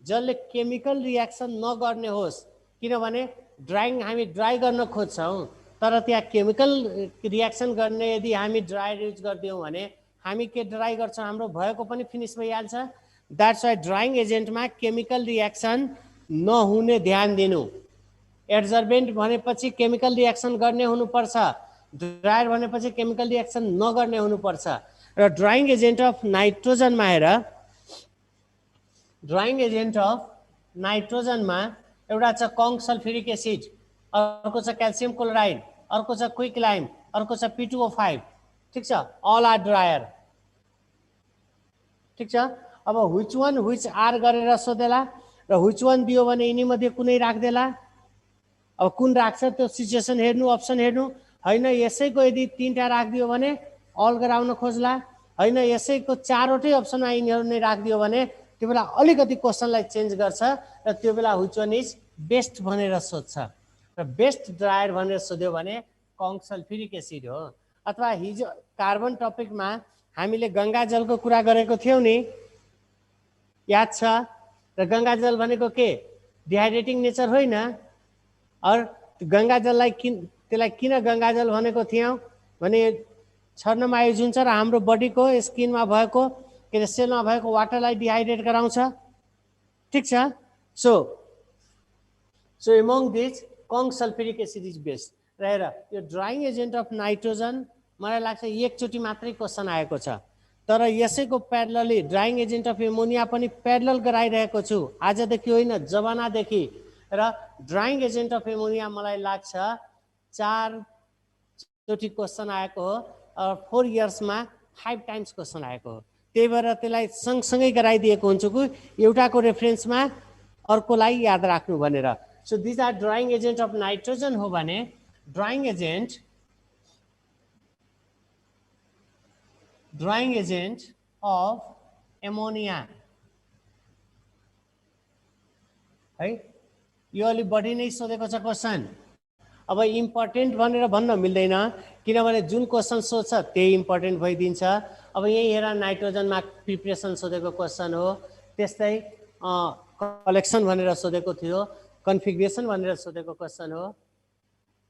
जसले केमिकल रियाक्सन नगर्ने होस्, किनभने ड्राइङ हामी ड्राई गर्न खोज्छौँ तर त्यहाँ केमिकल रियाक्सन गर्ने यदि हामी ड्राई युज गरिदियौँ भने हामी के ड्राई गर्छौँ, हाम्रो भएको पनि फिनिस भइहाल्छ। द्याट्स वाइ ड्राइङ एजेन्टमा केमिकल रियाक्सन नहुने ध्यान दिनु। एड्जर्बेन्ट भनेपछि केमिकल रियाक्सन गर्ने हुनुपर्छ, ड्रायर भनेपछि केमिकल रियाक्सन नगर्ने हुनुपर्छ। र ड्राइङ एजेन्ट अफ नाइट्रोजनमा हेर, ड्राइङ एजेन्ट अफ नाइट्रोजनमा एउटा छ कङ्क सल्फ्युरिक एसिड, अर्को छ क्याल्सियम क्लोराइड, अर्को छ क्विक लाइम, अर्को छ P2O5। ठिक छ, अल आर ड्रायर। ठिक छ। अब व्हिच वान व्हिच आर गरेर सोधेला र व्हिच वान दियो भने यिनी मध्ये कुनै राख्देला। अब कुन राख्छ त्यो सिचुएसन हेर्नु, अप्सन हेर्नु। हैन यसैको यदि 3टा राखिदियो भने अल गराउन खोज्ला, हैन यसैको 4वटै अप्सनमा यिनीहरू नै राखिदियो भने त्यो बेला अलिकति क्वेसनलाई चेन्ज गर्छ र त्यो बेला व्हिच वान इज बेस्ट भनेर सोध्छ। र बेस्ट ड्रायर भनेर सोध्यो भने कङ्क सल्फ्युरिक एसिड हो। अथवा हिजो कार्बन टपिकमा हामीले गङ्गाजलको कुरा गरेको थियौँ नि, याद छ? र गङ्गाजल भनेको के, डिहाइड्रेटिङ नेचर होइन। और गङ्गाजललाई त्यसलाई किन गङ्गाजल भनेको थियौँ भने छर्नमा युज हुन्छ र हाम्रो बडीको स्किनमा भएको के अरे सेलमा भएको वाटरलाई डिहाइड्रेट गराउँछ। ठिक छ। So among this conc sulphuric acid is best. र हेर यो ड्राइङ एजेन्ट अफ नाइट्रोजन मलाई लाग्छ एकचोटि मात्रै क्वेसन आएको छ, तर यसैको प्यारलली ड्राइङ एजेन्ट अफ एमोनिया पनि प्यारलल गराइरहेको छु आजदेखि होइन, जमानादेखि। र ड्राइङ एजेन्ट अफ एमोनिया मलाई लाग्छ 4चोटि क्वेसन आएको हो, 4 इयर्समा 5 टाइम्स क्वेसन आएको हो। त्यही भएर त्यसलाई सँगसँगै गराइदिएको हुन्छु कि एउटाको रेफरेन्समा अर्कोलाई याद राख्नु भनेर। So these are drying agent of nitrogen हो भने ड्राइङ एजेन्ट अफ एमोनिया है, यो अलि बढी नै सोधेको छ क्वेसन। अब इम्पोर्टेन्ट भनेर भन्न मिल्दैन, किनभने जुन क्वेसन सोध्छ त्यही इम्पोर्टेन्ट भइदिन्छ। अब यही हेर नाइट्रोजनमा प्रिपरेसन सोधेको क्वेसन हो, त्यस्तै कलेक्सन भनेर सोधेको थियो, कन्फिग्रेसन भनेर सोधेको क्वेसन हो।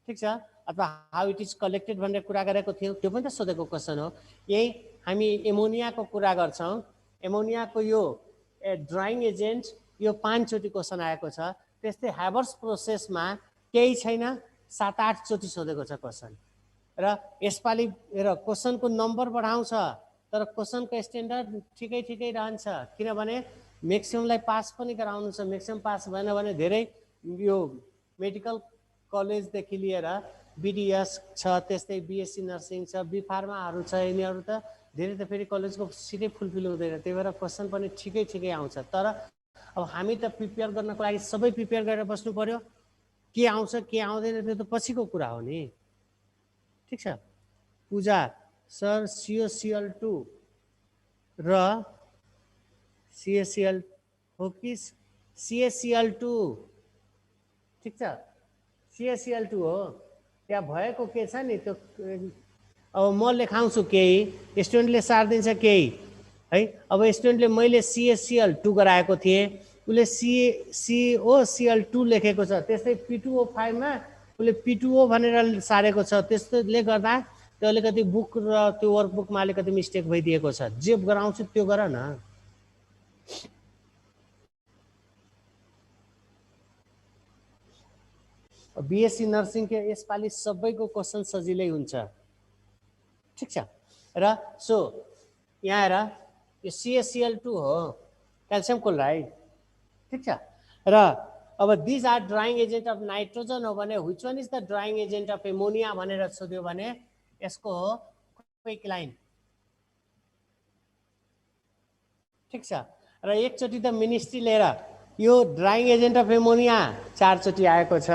ठिक छ। अथवा हाउ इट इज कलेक्टेड भनेर कुरा गरेको थियो, त्यो पनि त सोधेको क्वेसन हो। यही हामी एमोनियाको कुरा गर्छौँ। एमोनियाको यो ड्राइङ एजेन्ट यो 5चोटि क्वेसन आएको छ। त्यस्तै ह्याबर्स प्रोसेसमा केही छैन, 7-8 चोटि सोधेको छ क्वेसन। र यसपालि हेर क्वेसनको नम्बर बढाउँछ तर क्वेसनको स्ट्यान्डर्ड ठिकै रहन्छ, किनभने म्याक्सिममलाई पास पनि गराउनु छ। म्याक्सिमम पास भएन भने धेरै यो मेडिकल कलेजदेखि लिएर BDS छ, त्यस्तै BSc नर्सिङ छ, बी फार्माहरू छ, यिनीहरू त धेरै त फेरि कलेजको सिटै फुलफिल हुँदैन। त्यही भएर क्वेसन पनि ठिकै आउँछ। तर अब हामी त प्रिपेयर गर्नको लागि सबै प्रिपेयर गरेर बस्नु पर्यो। के आउँछ के आउँदैन त्यो त पछिको कुरा हो नि। ठिक छ। पूजा सर CaCl2 र CaCl हो कि CaCl2? ठिक छ, CaCl2 हो। त्यहाँ भएको के छ नि त्यो, अब म लेखाउँछु केही, स्टुडेन्टले सारिदिन्छ केही है। अब स्टुडेन्टले मैले CaCl2 गराएको थिएँ, उसले CaCl2 लेखेको छ। त्यस्तै P2O5 मा उसले P2O भनेर सारेको छ। त्यस्तोले गर्दा त्यो अलिकति बुक र त्यो वर्कबुकमा अलिकति मिस्टेक भइदिएको छ। जे गराउँछु त्यो गर न। BSc नर्सिङ के यसपालि सबैको क्वेसन सजिलै हुन्छ। ठिक छ र सो यहाँ हेर यो CaCl2 हो क्याल्सियम क्लोराइड ठिक छ र अब these are drying agent of nitrogen हो भने which one is the drying agent of ammonia भनेर सोध्यो भने यसको हो क्विकलाइन ठिक छ र एकचोटि त मिनिस्ट्री लिएर यो ड्राइङ एजेन्ट अफ एमोनिया 4 चोटि आएको छ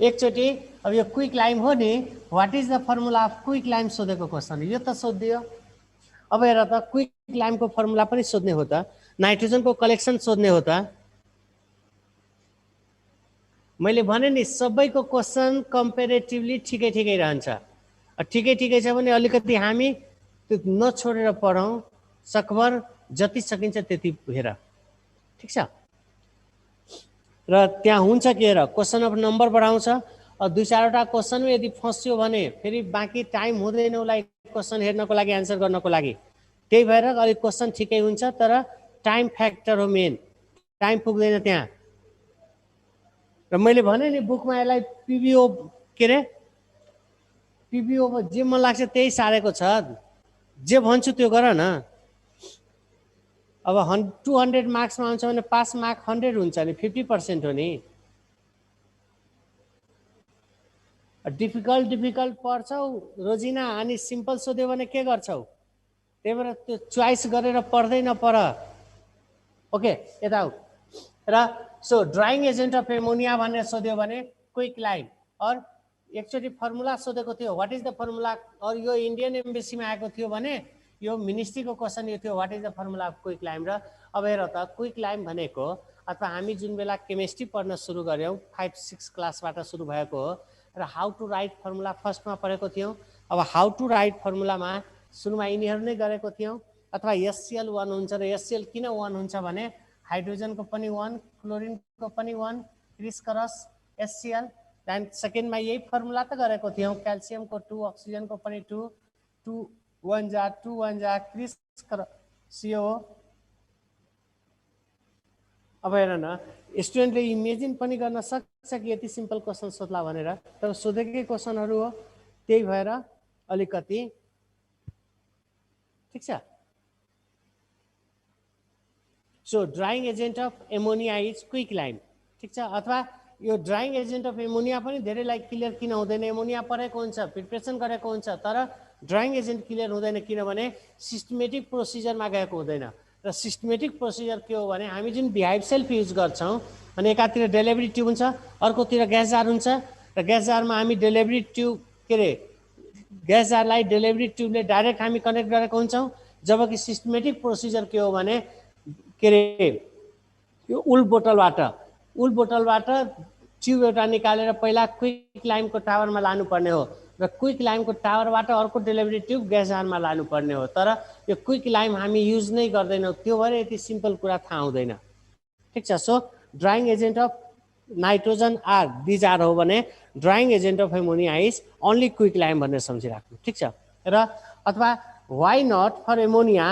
एकचोटि अब यो क्विकलाइम हो नि what is the formula of quicklime सोधेको क्वेसन यो त सोधिदियो अब हेर त क्विकलाइमको फर्मुला पनि सोध्ने हो त नाइट्रोजनको कलेक्सन सोध्ने हो त मैले भने नि सबैको क्वेसन कम्पेरेटिभली ठिकै ठिकै रहन्छ ठिकै ठिकै छ भने अलिकति हामी त्यो नछोडेर पढौँ सकभर जति सकिन्छ त्यति हेर ठिक छ र त्यहाँ हुन्छ के हेर क्वेसन अफ नम्बर बढाउँछ 2-4वटा क्वेसन यदि फस्यो भने फेरि बाँकी टाइम हुँदैन उसलाई क्वेसन हेर्नको लागि एन्सर गर्नको लागि त्यही भएर अलिक क्वेसन ठिकै हुन्छ तर टाइम फ्याक्टर हो मेन टाइम पुग्दैन त्यहाँ र मैले भने नि बुकमा यसलाई पिबिओ के अरे पिबिओ जे मन लाग्छ त्यही सारेको छ जे भन्छु त्यो गर न अब 200 मार्क्समा आउँछ भने पास मार्क 100 हुन्छ नि 50% हो नि डिफिकल्ट पढ्छौ रोजिना अनि सिम्पल सोध्यो भने के गर्छौ त्यही भएर त्यो चोइस गरेर पढ्दै नपढ ओके यता आऊ र so drying agent of ammonia भनेर सोध्यो भने क्विकलाइम और एकचोटि फर्मुला सोधेको थियो व्हाट इज द फर्मुला और यो इन्डियन एम्बेसीमा आएको थियो भने यो मिनिस्ट्रीको क्वेसन यो थियो what is the formula of quicklime र अब हेर त क्विकलाइम भनेको अथवा हामी जुन बेला केमिस्ट्री पढ्न सुरु गर्यौं 5-6 क्लासबाट सुरु भएको हो र हाउ टु राइट फर्मुला फर्स्टमा पढेको थियौं अब हाउ टु राइट फर्मुलामा सुरुमा यिनीहरू नै गरेको थियौं अथवा HCl1 हुन्छ र HCl किन 1 हुन्छ भने हाइड्रोजनको पनि 1 क्लोरिनको पनि 1 क्रिस क्रस HCl देन सेकेन्डमा यही फर्मुला त गरेको थियौं क्याल्सियमको 2 अक्सिजनको पनि 2 1 जा क्रिस क्रस CO अब हेर न स्टुडेन्टले इमेजिन पनि गर्न सक्छ कि यति सिम्पल क्वेसन सोध्ला भनेर तर सोधेकै क्वेसनहरु हो त्यही भएर अलिकति ठीक छ so drying agent of ammonia is quicklime ठीक छ अथवा यो ड्राइङ एजेन्ट अफ एमोनिया पनि धेरैलाई क्लियर किन हुँदैन एमोनिया परेको हुन्छ प्रिपरेसन गरेको हुन्छ तर ड्राइङ एजेन्ट क्लियर हुँदैन किनभने सिस्टमेटिक प्रोसिजरमा गएको हुँदैन र सिस्टमेटिक प्रोसिजर के हो भने हामी जुन बिहाइभ सेल्फ युज गर्छौं अनि एकातिर डेलिभरी ट्युब हुन्छ अर्कोतिर ग्यास जार हुन्छ र ग्यास जारमा हामी डेलिभरी ट्युब के रे ग्यास जारलाई डेलिभरी ट्युबले डाइरेक्ट हामी कनेक्ट गरेको हुन्छौं जबकि सिस्टमेटिक प्रोसिजर के हो भने के रे यो उल बोतलबाट ट्युब एउटा निकालेर पहिला क्विक लाइमको टावरमा लानुपर्ने हो र क्विक लाइमको टावरबाट अर्को डेलिभरी ट्युब ग्यास जारमा लानुपर्ने हो तर यो क्विक लाइम हामी युज नै गर्दैनौं त्यो भएर यति सिम्पल कुरा थाहा हुँदैन ठीक छ so drying agent of nitrogen are these are हो भने drying agent of ammonia is only quick lime भनेर सम्झिराख्नु ठीक छ र अथवा why not for ammonia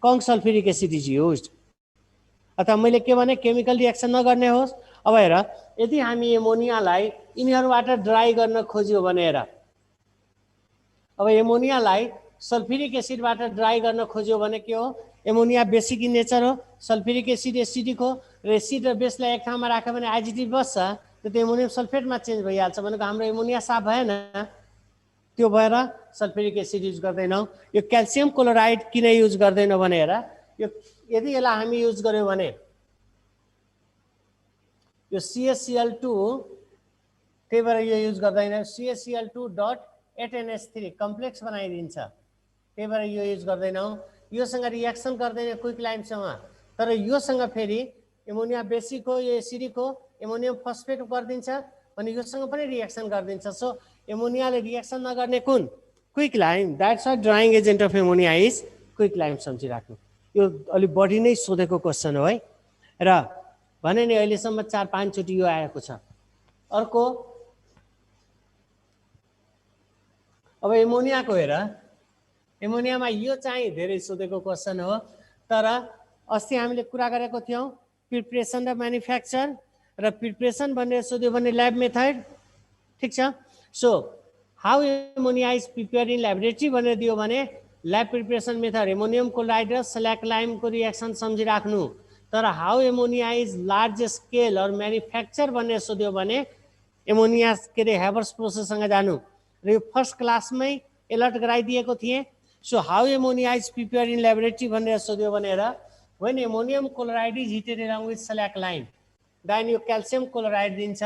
conc sulphuric acid is used अथवा मैले के भने केमिकल रिएक्सन नगर्ने होस् अब हेर यदि हामी एमोनियालाई यिनीहरुबाट ड्राई गर्न खोज्यो भने हेर अब एमोनियालाई सल्फ्युरिक एसिडबाट ड्राई गर्न खोज्यो भने के हो एमोनिया बेसिक इन नेचर हो सल्फ्युरिक एसिड एसिडिक हो र एसिड र बेसलाई एक ठाउँमा राख्यो भने आइजिटी बस्छ त्यो एमोनियम सल्फेटमा चेन्ज भइहाल्छ भनेको हाम्रो एमोनिया साफ भएन त्यो भएर सल्फ्युरिक एसिड युज गर्दैनौं यो क्याल्सियम क्लोराइड किन युज गर्दैनौं भने हेर यो यदि यसलाई हामी युज गर्यो भने यो CaCl2 त्यही भएर यो युज गर्दैन CaCl2.8NH3 कम्प्लेक्स बनाइदिन्छ त्यही भएर यो युज गर्दैनौं योसँग रिएक्सन गर्दैन क्विक लाइमसँग तर योसँग फेरि एमोनिया बेसिक हो यो एसिडिक हो एमोनियम फस्फेट गरिदिन्छ अनि योसँग पनि रिएक्सन गरिदिन्छ सो एमोनियाले रिएक्सन नगर्ने कुन quick lime that's why drying agent of ammonia is quick lime सम्झिराख्नु यो अलि बढी नै सोधेको क्वेशन हो है र भने नि अहिलेसम्म 4-5 चोटि यो आएको छ अर्को अब एमोनियाको हेर एमोनियामा यो चाहिँ धेरै सोधेको क्वेशन हो तर अस्ति हामीले कुरा गरेको थियौं प्रिपरेसन र म्यानुफ्याक्चर र प्रिपरेसन भनेर सोध्यो भने ल्याब मेथड ठीक छ so how ammonia is prepare in laboratory भनेर दियो भने lab preparation method ammonium chloride र स्ल्याक लाइमको रिएक्सन सम्झिराख्नु। तर how ammonia is large scale और म्यानुफ्याक्चर भनेर सोध्यो भने एमोनिया के अरे हेबर्स प्रोसेससँग जानु। र यो फर्स्ट क्लासमै एलर्ट गराइदिएको थिएँ। So how ammonia is prepare in laboratory भनेर सोध्यो भनेर when ammonium chloride is heated along with slack lime then यो क्याल्सियम क्लोराइड दिन्छ,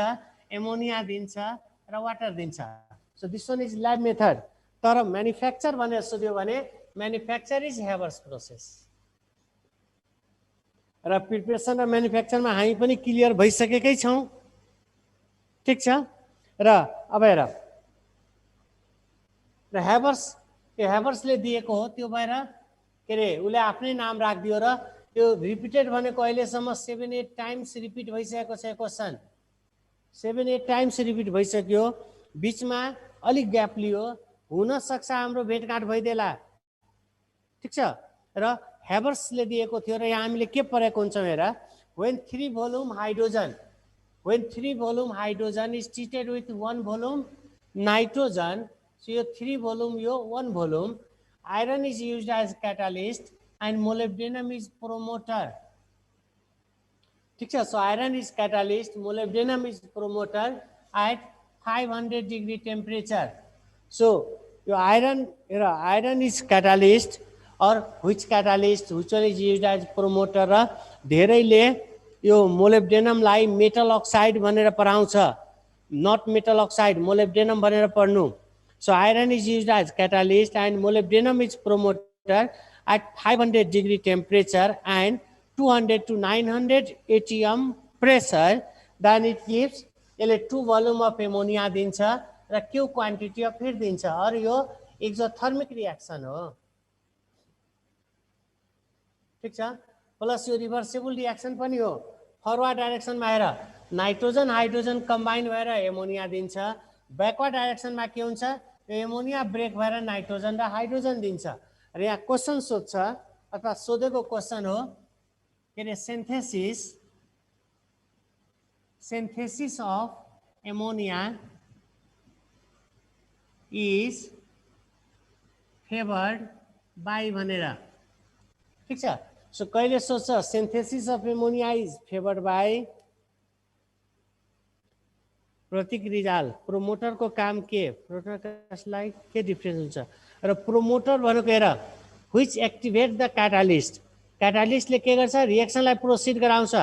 एमोनिया दिन्छ र वाटर दिन्छ। So this one is lab method. तर म्यानुफ्याक्चर भनेर सोध्यो भने म्यानुफ्याक्चर इज हेबर्स प्रोसेस। र प्रिपरेसन र म्यानुफ्याक्चरमा हामी पनि क्लियर भइसकेकै छौँ। ठिक छ। र अब हेर र हेबर्सले दिएको हो, त्यो भएर के अरे उसले आफ्नै नाम राखिदियो र त्यो रिपिटेड भनेको अहिलेसम्म 7-8 टाइम्स रिपिट भइसकेको छ। क्वेसन 7-8 टाइम्स रिपिट भइसक्यो, बिचमा अलिक ग्याप लियो, हुनसक्छ हाम्रो भेटघाट भइदेला। ठिक छ। र हेबर्सले दिएको थियो र यहाँ हामीले के पढेको हुन्छौँ हेर, when 3 volume hydrogen is treated with 1 volume nitrogen, so यो 3 volume यो 1 volume, iron is used as catalyst and molybdenum is promoter. ठीक छ। so iron is catalyst, molybdenum is promoter at 500 degree temperature. so यो iron is catalyst or which catalyst which one is used as promoter र धेरैले यो मोलिब्डेनमलाई metal oxide भनेर पढाउँछ, not metal oxide, molybdenum भनेर पढ्नु। So iron is used as catalyst and molybdenum is promoter at 500 degree temperature and 200 to 900 atm pressure. Then it gives, यसले 2 volume of ammonia दिन्छ र क्यू क्वान्टिटी अफ हिट दिन्छ। और यो exothermic reaction हो। ठिक छ। प्लस यो रिभर्सेबल रिएक्सन पनि हो। फरवर्ड डाइरेक्सनमा हेर नाइट्रोजन हाइड्रोजन कम्बाइन भएर एमोनिया दिन्छ, ब्याकवर्ड डाइरेक्सनमा के हुन्छ, एमोनिया ब्रेक भएर नाइट्रोजन र हाइड्रोजन दिन्छ। र यहाँ क्वेसन सोध्छ अथवा सोधेको क्वेसन हो के अरे synthesis of ammonia is favoured by भनेर। ठिक छ। सो कहिले सोध्छ synthesis of ammonia is favoured by Prateek Rijal. प्रोमोटरको काम के, प्रोमोटरलाई के डिफ्रेन्स हुन्छ र प्रोमोटर भनेको हेर व्हिच एक्टिभेट द क्याटालिस्ट। क्याटालिस्टले के गर्छ, रिएक्सनलाई प्रोसिड गराउँछ,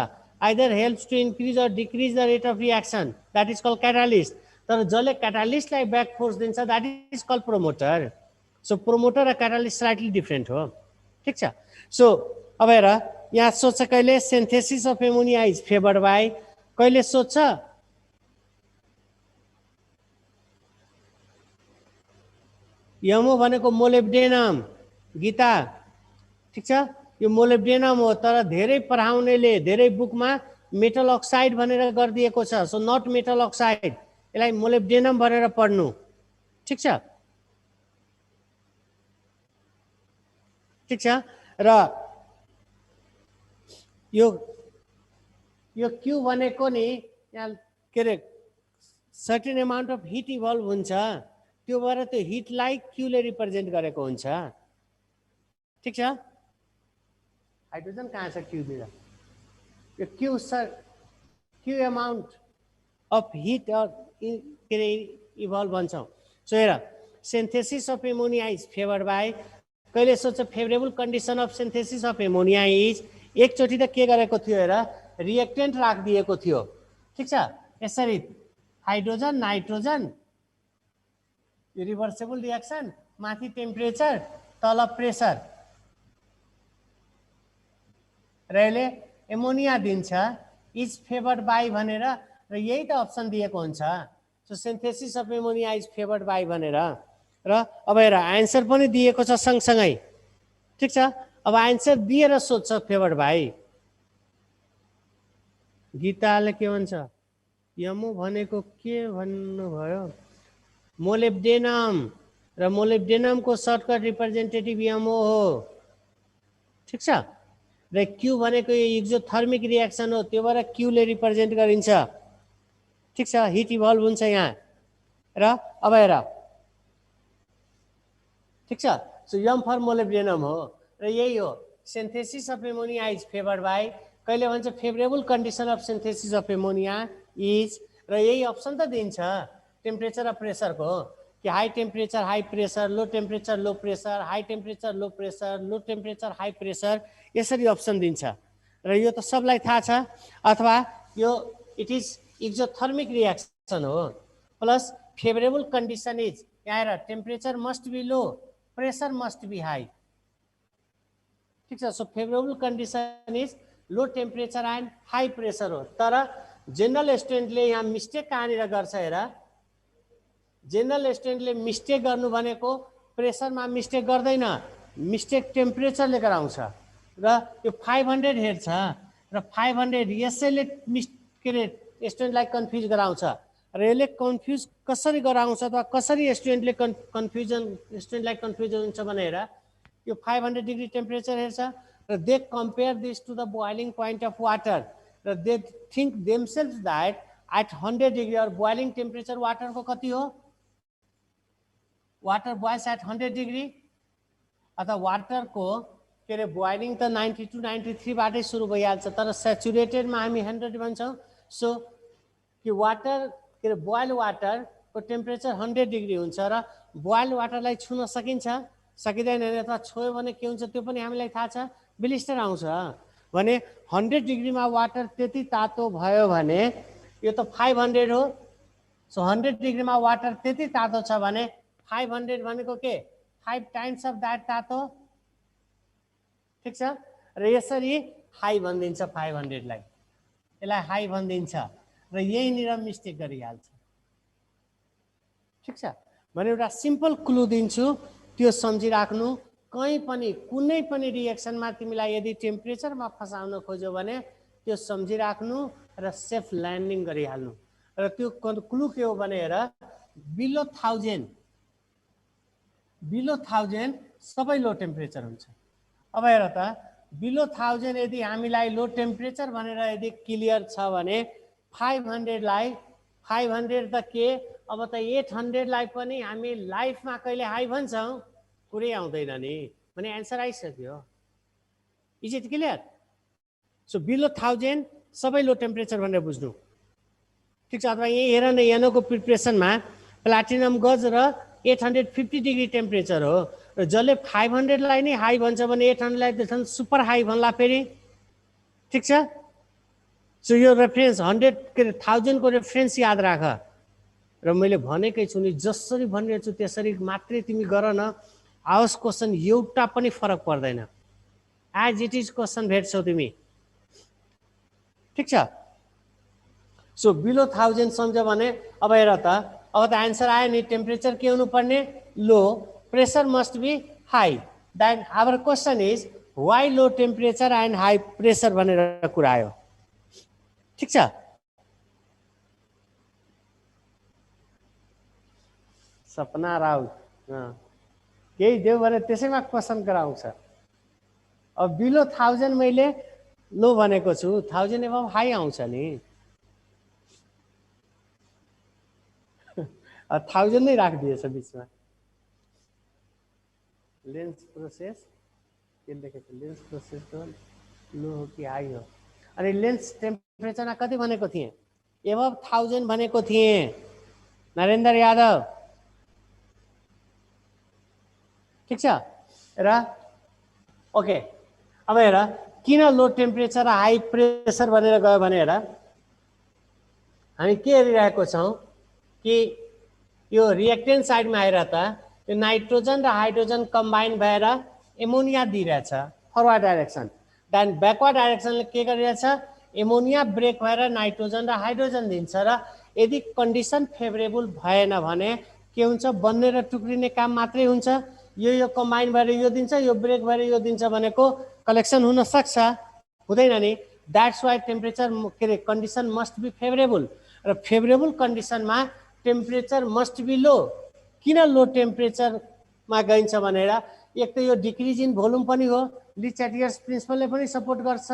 either helps to increase or decrease the rate of reaction, that is called catalyst. तर जसले क्याटालिस्टलाई ब्याक फोर्स दिन्छ that is called promoter. So promoter र क्याटालिस्ट स्लाइटली डिफ्रेन्ट हो। ठिक छ। सो अब हेर यहाँ सोध्छ कहिले synthesis of ammonia is favoured by, कहिले सोध्छ यमो भनेको मोलिब्डेनम। गीता ठिक छ, यो मोलिब्डेनम हो। तर धेरै पढाउनेले धेरै बुकमा मेटल अक्साइड भनेर गरिदिएको छ। सो नट मेटल अक्साइड, यसलाई मोलिब्डेनम भनेर पढ्नु। ठिक छ। ठिक छ। र यो क्यू भनेको नि यहाँ के अरे certain amount of hit evolve हुन्छ, त्यो भएर त्यो हिटलाई क्यूले रिप्रेजेन्ट गरेको हुन्छ। ठिक छ। हाइड्रोजन कहाँ छ क्यूतिर, यो Q Q amount of heat के अरे इभल्भ भन्छौँ। सो हेर synthesis of ammonia is favoured by, कहिले सोध्छ favourable condition of synthesis of ammonia is, एकचोटि त के गरेको थियो हेर रिएक्टेन्ट राखिदिएको थियो। ठिक छ। यसरी हाइड्रोजन नाइट्रोजन यो रिभर्सेबल रिएक्सन, माथि टेम्परेचर तल प्रेसर, र यसले एमोनिया दिन्छ इज फेभर्ड बाई भनेर, र यही त अप्सन दिएको हुन्छ। So synthesis of ammonia is favoured by भनेर। र अब हेर आन्सर पनि दिएको छ सँगसँगै। ठिक छ। अब आन्सर दिएर सोध्छ फेभर्ड बाई। गीताले के भन्छ, यमो भनेको के भन्नुभयो, मोलिब्डेनम, र मोलिब्डेनमको सर्टकट रिप्रेजेन्टेटिभ यमो हो। ठिक छ। र क्यू भनेको यो एक्जोथर्मिक रिएक्सन हो, त्यो भएर क्यूले रिप्रेजेन्ट गरिन्छ। ठिक छ। हिट इभल्भ हुन्छ यहाँ। र अब हेर ठिक छ। सो यम फर मोलिब्डेनम हो र यही हो synthesis of ammonia is favoured by, कहिले भन्छ favourable condition of synthesis of ammonia is, र यही अप्सन त दिन्छ टेम्परेचर र प्रेसरको कि high temperature high pressure, low temperature low pressure, high temperature low pressure, low temperature high pressure, यसरी अप्सन दिन्छ र यो त सबलाई थाहा छ। अथवा यो इट इज एक्जोथर्मिक रिएक्सन हो, प्लस फेभरेबल कन्डिसन इज यहाँ हेर temperature must be low, pressure must be high. ठिक छ। So favourable condition is low temperature and high pressure हो। तर जेनरल स्टुडेन्टले यहाँ मिस्टेक कहाँनिर गर्छ हेर, जेनरल स्टुडेन्टले मिस्टेक गर्नु भनेको प्रेसरमा मिस्टेक गर्दैन, मिस्टेक टेम्परेचरले गराउँछ र यो 500 हेर्छ र 500 यसैले के अरे स्टुडेन्टलाई कन्फ्युज गराउँछ र यसले कन्फ्युज कसरी गराउँछ अथवा कसरी स्टुडेन्टले स्टुडेन्टलाई कन्फ्युज हुन्छ भनेर यो 500 डिग्री टेम्परेचर हेर्छ र they compare this to the boiling point of water र they think themselves that at 100 degree और बोइलिङ टेम्परेचर वाटरको कति हो, वाटर बोइल्स एट 100 डिग्री अथवा वाटरको के अरे बोइलिङ त 92 93 बाटै सुरु भइहाल्छ, तर सेचुरेटेडमा हामी 100 भन्छौँ। सो कि वाटर के अरे बोइल वाटरको टेम्परेचर 100 डिग्री हुन्छ र बोइल वाटरलाई छुन सकिन्छ सकिँदैन अथवा छोयो भने के हुन्छ त्यो पनि हामीलाई थाहा छ, ब्लिस्टर आउँछ भने 100 डिग्रीमा वाटर त्यति तातो भयो भने यो त 500 हो। सो 100 डिग्रीमा वाटर त्यति तातो छ भने 500 भनेको के 5 टाइम्स अफ द्याट तातो। ठिक छ। र यसरी हाई भनिदिन्छ 500 लाई, यसलाई हाई भनिदिन्छ र यहीँनिर मिस्टेक गरिहाल्छ। ठिक छ। भने एउटा सिम्पल क्लु दिन्छु त्यो सम्झिराख्नु, कहीँ पनि कुनै पनि रिएक्सनमा तिमीलाई यदि टेम्परेचरमा फसाउन खोज्यो भने त्यो सम्झिराख्नु र सेफ ल्यान्डिङ गरिहाल्नु। र त्यो क्लु के हो भने हेर बिलो 1000 सबै लो टेम्परेचर हुन्छ। अब हेर त बिलो 1000 यदि हामीलाई लो टेम्परेचर भनेर यदि क्लियर छ भने 500 त के, अब त 800 लाई पनि हामी लाइफमा कहिले हाई भन्छौँ, कुरै आउँदैन नि भने एन्सर आइसक्यो। Is it clear? So below 1000 सबै लो टेम्परेचर भनेर बुझ्नु। ठिक छ। अथवा यही हेर न एनओको प्रिपरेसनमा प्लाटिनम गज र 850 डिग्री टेम्परेचर हो र जसले 500 लाई नै हाई भन्छ भने 800 लाई त झन् सुपर हाई भन्ला फेरि। ठिक छ। सो यो रेफरेन्स 100 के अरे 1000 को रेफरेन्स याद राख र मैले भनेकै छु नि जसरी भनिरहेको छु त्यसरी मात्रै तिमी गर न, आओस् क्वेसन एउटा पनि फरक पर्दैन, एज इट इज क्वेसन भेट्छौ तिमी। ठिक छ। सो बिलो 1000 सम्झ भने अब हेर त अब त एन्सर आयो नि, टेम्परेचर के हुनुपर्ने low, pressure must be high. Then our question is why low temperature and high pressure भनेर कुरा आयो। ठिक छ। सपना राउत केही देऊ भने त्यसैमा क्वेसन गराउँछ। अब बिलो 1000 मैले लो भनेको छु, 1000 एबभ हाई आउँछ नि, 1000 नै राखिदिएछ बिचमा। लेन्स प्रोसेस के लेखेको, लेन्स प्रोसेस लो हो कि हाई हो। अनि लेन्स टेम्परेचरमा कति भनेको थिएँ, एबभ 1000 भनेको थिएँ नरेन्द्र यादव। ठिक छ। र ओके अब हेर किन लो टेम्परेचर हाई प्रेसर भनेर गयो भने हेर हामी के हेरिरहेको छौँ कि यो रिएक्टेन्ट साइडमा हेर त यो नाइट्रोजन र हाइड्रोजन कम्बाइन भएर एमोनिया दिइरहेछ फरवर्ड डाइरेक्सन। देन ब्याकवर्ड डाइरेक्सनले के गरिरहेछ, एमोनिया ब्रेक भएर नाइट्रोजन र हाइड्रोजन दिन्छ र यदि कन्डिसन फेभरेबल भएन भने के हुन्छ, बन्ने र टुक्रिने काम मात्रै हुन्छ। यो कम्बाइन भएर यो दिन्छ, यो ब्रेक भएर यो दिन्छ भनेको कलेक्सन हुन सक्छ, हुँदैन नि। द्याट्स वाइ टेम्परेचर के अरे कन्डिसन मस्ट बी फेभरेबल र फेभरेबल कन्डिसनमा टेम्परेचर मस्ट बी लो। किन लो टेम्परेचरमा गइन्छ भनेर एक त यो डिक्रिज इन भोल्युम पनि हो, ली चेटियर्स प्रिन्सिपलले पनि सपोर्ट गर्छ।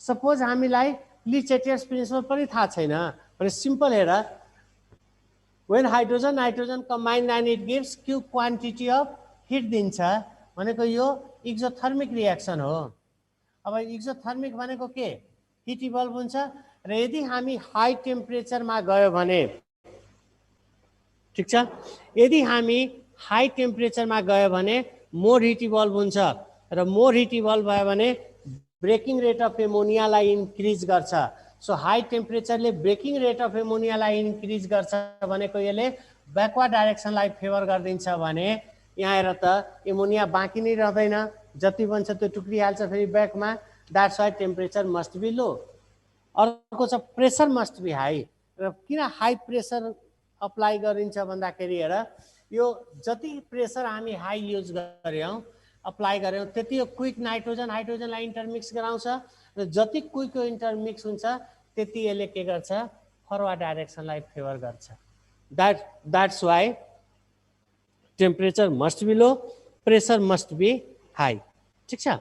सपोज हामीलाई ली चेटियर्स प्रिन्सिपल पनि थाहा छैन भने सिम्पल हेर, when hydrogen nitrogen combine then it gives q quantity of hit दिन्छ भनेको यो एक्जोथर्मिक रियाक्सन हो। अब एक्जोथर्मिक भनेको के, हिट इभल्भ हुन्छ र यदि हामी हाई टेम्परेचरमा गयो भने, ठिक छ, यदि हामी हाई टेम्परेचरमा गयो भने मोर हिट इभल्भ हुन्छ र मोर हिट इभल्भ भयो भने ब्रेकिङ रेट अफ एमोनियालाई इन्क्रिज गर्छ। सो हाई टेम्परेचरले ब्रेकिङ रेट अफ एमोनियालाई इन्क्रिज गर्छ भनेको यसले ब्याकवर्ड डाइरेक्सनलाई फेभर गरिदिन्छ भने यहाँ हेर त एमोनिया बाँकी नै रहँदैन, जति बन्छ त्यो टुक्रिहाल्छ फेरि ब्याकमा। That's why temperature must be low. अर्को छ प्रेसर मस्ट बी हाई। र किन हाई प्रेसर अप्लाई गरिन्छ भन्दाखेरि हेर, यो जति प्रेसर हामी हाई युज गऱ्यौँ अप्लाई गऱ्यौँ त्यति यो क्विक नाइट्रोजन हाइड्रोजनलाई इन्टरमिक्स गराउँछ र जति क्विक यो इन्टरमिक्स हुन्छ त्यति यसले के गर्छ, फरवर्ड डाइरेक्सनलाई फेभर गर्छ। That's why temperature must be low, pressure must be high. ठिक छ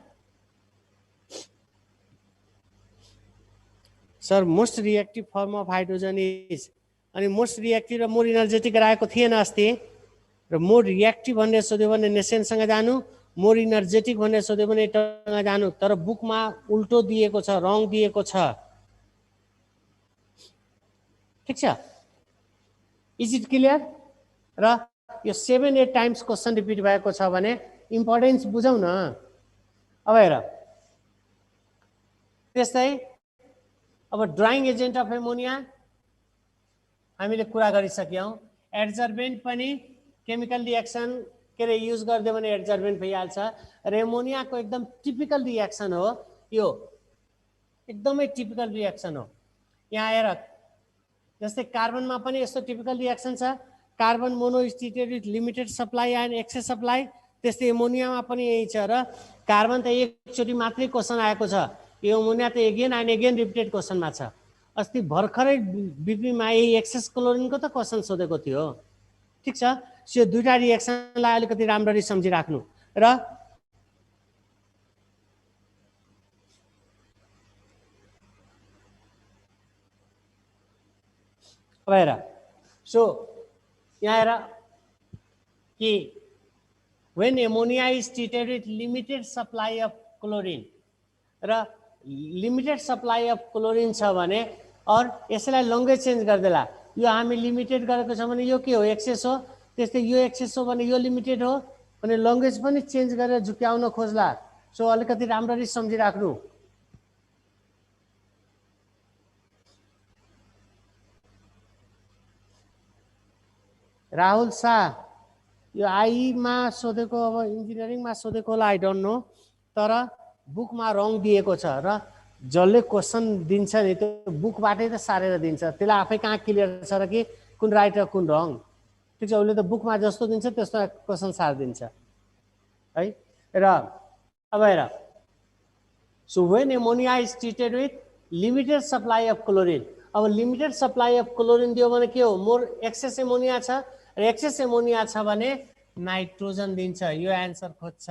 sir, most reactive form of hydrogen is, अनि मोस्ट रिएक्टिभ र मोर इनर्जेटिक गराएको थिएन अस्ति, र मोर रिएक्टिभ भनेर सोध्यो भने नेसेनसँग जानु, मोर इनर्जेटिक भनेर सोध्यो भने एटमसँग जानु, तर बुकमा उल्टो दिएको छ, रङ दिएको छ। ठिक छ, इज इट क्लियर? र यो 7-8 टाइम्स क्वेसन रिपिट भएको छ भने इम्पोर्टेन्स बुझौँ न। अब हेर, त्यस्तै अब ड्राइङ एजेन्ट अफ एमोनिया हामीले कुरा गरिसक्यौँ। एड्जर्बेन्ट पनि केमिकल रिएक्सन के अरे युज गरिदियो भने एड्जर्बेन्ट भइहाल्छ र एमोनियाको एकदम टिपिकल रिएक्सन हो यो, एकदमै टिपिकल रिएक्सन हो। यहाँ हेर, जस्तै कार्बनमा पनि यस्तो टिपिकल रिएक्सन छ, कार्बन मोनोस्टिटेट with limited supply and excess supply. त्यस्तै एमोनियामा पनि यही छ र कार्बन त एकचोटि मात्रै क्वेसन आएको छ, यो एमोनिया त एगेन एन्ड एगेन रिपिटेड क्वेसनमा छ। अस्ति भर्खरै बिपीमा यही एक्सेस क्लोरिनको त क्वेसन सोधेको थियो। ठिक छ, यो दुईटा रिएक्सनलाई अलिकति राम्ररी सम्झिराख्नु। र अब हेर, सो यहाँ हेर कि when ammonia is treated with limited supply of chlorine, र लिमिटेड सप्लाई अफ क्लोरिन छ भने और यसलाई लङ्गेज चेन्ज गरिदेला, यो हामी लिमिटेड गरेको छ भने यो के हो, एक्सेस हो। त्यस्तै यो एक्सेस हो भने यो लिमिटेड हो भने लङ्गेज पनि चेन्ज गरेर झुक्याउन खोज्ला। सो अलिकति राम्ररी सम्झिराख्नु। राहुल शाह, यो आईमा सोधेको, अब इन्जिनियरिङमा सोधेको होला, आई डोन्ट नो, तर बुकमा रङ दिएको छ र जसले क्वेसन दिन्छ नि त्यो बुकबाटै त सारेर दिन्छ, त्यसलाई आफै कहाँ क्लियर छ र कि कुन राइट र कुन रङ। ठिक छ, उसले त बुकमा जस्तो दिन्छ त्यस्तो क्वेसन सारिदिन्छ है। र अब हेर, so when ammonia is treated with limited supply of chlorine, अब लिमिटेड सप्लाई अफ क्लोरिन दियो भने के हो, मोर एक्सेस एमोनिया छ र एक्सेस एमोनिया छ भने नाइट्रोजन दिन्छ। यो एन्सर खोज्छ।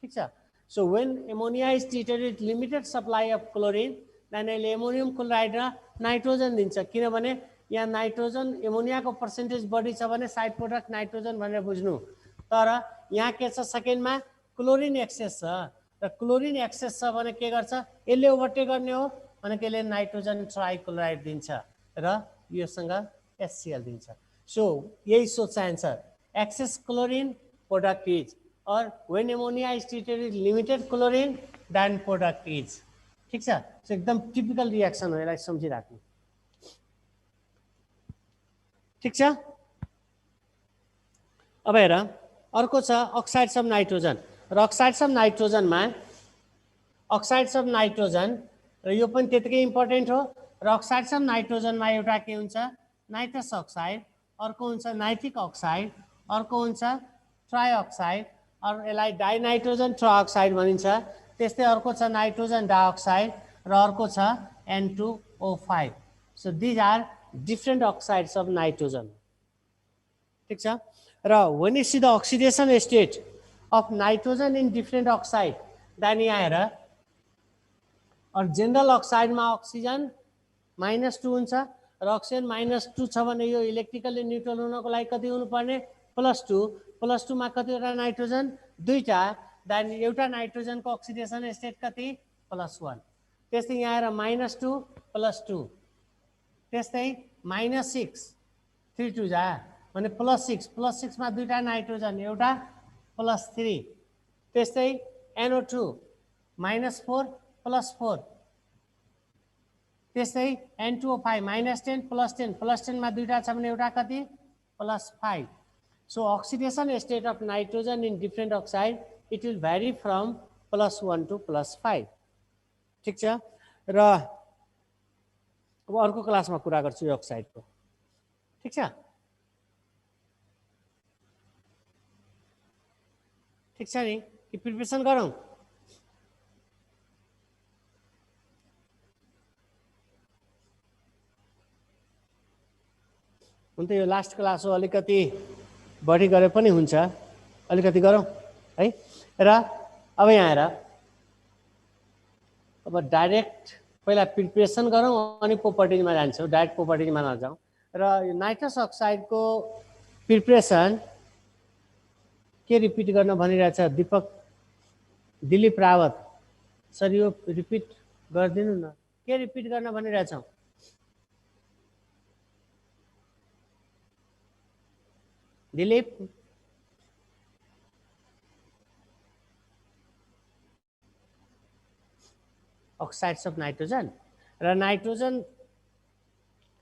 ठिक छ, so when ammonia is treated with limited supply of chlorine then ammonium chloride र नाइट्रोजन दिन्छ, किनभने यहाँ नाइट्रोजन एमोनियाको पर्सेन्टेज बढी छ भने साइड प्रोडक्ट नाइट्रोजन भनेर बुझ्नु। तर यहाँ के छ, सेकेन्डमा क्लोरिन एक्सेस छ र क्लोरिन एक्सेस छ भने के गर्छ, यसले ओभरटेक गर्ने हो भने यसले नाइट्रोजन ट्राइक्लोराइड दिन्छ र योसँग HCl दिन्छ। सो यही सोध्छ answer, excess chlorine product is, or when ammonia is treated with limited chlorine then product is। ठीक छ, सो एकदम टिपिकल रिएक्सन हो, यसलाई सम्झिराख्नु। ठीक छ, अब हेर अर्को छ अक्साइड्स अफ नाइट्रोजन र अक्साइड्स अफ नाइट्रोजनमा अक्साइड्स अफ नाइट्रोजन र यो पनि त्यतिकै इम्पोर्टेन्ट हो र अक्साइड्स अफ नाइट्रोजनमा एउटा के हुन्छ, नाइट्रस अक्साइड, अर्को हुन्छ नाइट्रिक अक्साइड, अर्को हुन्छ ट्राइअक्साइड और यसलाई डाइनाइट्रोजन ट्राइअक्साइड भनिन्छ। त्यस्तै अर्को छ नाइट्रोजन डाइअक्साइड र अर्को छ N2O5। So these are different oxides of nitrogen. ठिक छ, र when you see the oxidation state of nitrogen in different oxide then यहाँ हेर, और जेनरल अक्साइडमा अक्सिजन -2 हुन्छ र अक्सिजन -2 छ भने यो इलेक्ट्रिकली न्युट्रल हुनको लागि कति हुनुपर्ने, प्लस टूमा कतिवटा नाइट्रोजन दुईटा देन एउटा नाइट्रोजनको अक्सिडेसन स्टेट कति +1 त्यस्तै यहाँ आएर -2 +2 त्यस्तै -6 3 2 जा भने +6 मा दुईटा नाइट्रोजन एउटा +3 त्यस्तै NO2 -4 +4 त्यस्तै N2O5 -10 +10 +10 मा दुईटा छ भने एउटा कति +5 so oxidation state of nitrogen in different oxide it will vary from +1 to +5 ठीक छ र अब अर्को क्लासमा कुरा गर्छु यो अक्साइडको ठीक छ ठीक छ नि कि प्रिपरेसन गरौँ हुन त यो लास्ट क्लास हो अलिकति बढी गरे पनि हुन्छ अलिकति गरौँ है र अब यहाँ आएर अब डाइरेक्ट पहिला प्रिपरेसन गरौँ अनि प्रोपर्टिजमा जान्छौँ डाइरेक्ट प्रोपर्टिजमा नजाउँ र यो नाइट्रस अक्साइडको प्रिपरेसन के रिपिट गर्न भनिरहेछ दिलीप रावत सर यो रिपिट गरिदिनु न के रिपिट गर्न भनिरहेछौँ Dilip oxides of nitrogen nitrogen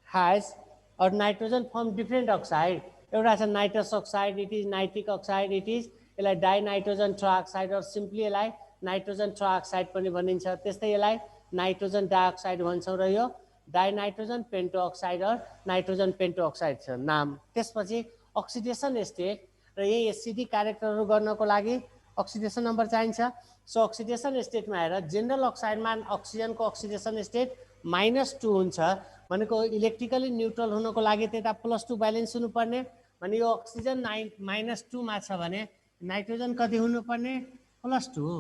has or nitrogen form different oxide एउटा छ nitrous oxide it is nitric oxide it is यसलाई डाइनाइट्रोजन ट्राइऑक्साइड or simply यसलाई नाइट्रोजन ट्राइऑक्साइड पनि भनिन्छ त्यस्तै यसलाई नाइट्रोजन डाइऑक्साइड भन्छौं र यो डाइनाइट्रोजन पेन्टोऑक्साइड और नाइट्रोजन पेन्टोऑक्साइड छ नाम त्यसपछि अक्सिडेसन स्टेट र यही एसिडिक क्यारेक्टरहरु गर्नको लागि अक्सिडेसन नम्बर चाहिन्छ सो अक्सिडेसन स्टेटमा आएर जेनरल अक्साइडमा अक्सिजनको अक्सिडेसन स्टेट -2 हुन्छ भनेको इलेक्ट्रिकली न्यूट्रल हुनको लागि त्यता +2 ब्यालेन्स हुनुपर्ने भने यो अक्सिजन -2 मा छ भने नाइट्रोजन कति हुनुपर्ने +2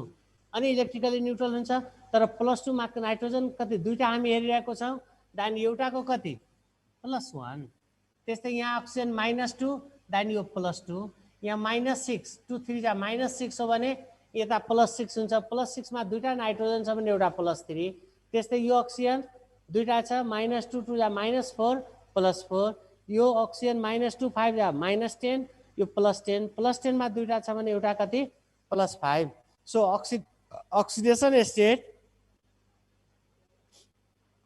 अनि इलेक्ट्रिकली न्यूट्रल हुन्छ तर +2 मा नाइट्रोजन कति दुईटा हामी हेरिरहेको छौं दान एउटाको कति +1 त्यस्तै यहाँ अक्सिजन -2 दान यो +2 यहाँ -6 2 3 जा -6 हो भने यता +6 हुन्छ +6 मा दुईटा नाइट्रोजन छ भने एउटा +3 त्यस्तै यो अक्सिजन दुईटा छ -2 2 जा -4 +4 यो अक्सिजन -2 5 जा -10 यो +10 मा दुईटा छ भने एउटा कति +5 so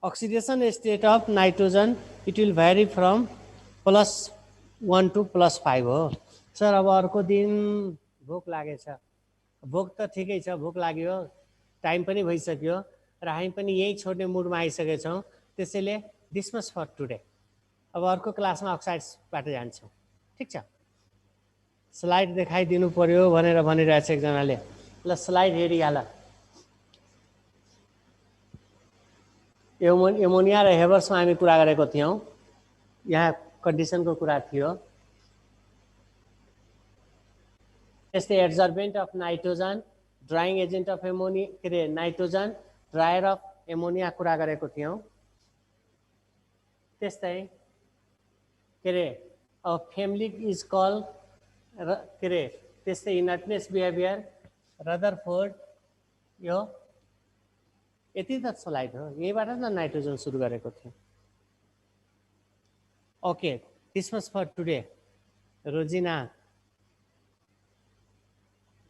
oxidation state of nitrogen it will vary from +1 to +5 हो सर अब अर्को दिन भोक लागेछ भोक त ठिकै छ भोक लाग्यो टाइम पनि भइसक्यो र हामी पनि यही छोड्ने मुडमा आइसकेछौं त्यसैले डिसमस फर टुडे अब अर्को क्लासमा अक्साइड्सबाट जान्छौं ठीक छ स्लाइड देखाइदिनु पर्यो भनेर भनिरहेछ एकजनाले ल स्लाइड हेरिहाल एमोनिया र हेबर्समा हामी कुरा गरेको थियौं यहाँ कन्डिसनको कुरा थियो त्यस्तै absorbent of nitrogen drying agent of ammonia के रे नाइट्रोजन ड्रायर अफ एमोनिया कुरा गरेको थियौं त्यस्तै के रे फ्यामिली इज कल के रे त्यस्तै इनर्टनेस बिहेभियर रदरफोर्ड यो यति त स्लाइड हो यहीबाट न नाइट्रोजन सुरु गरेको थियो okay dismiss for today Rojina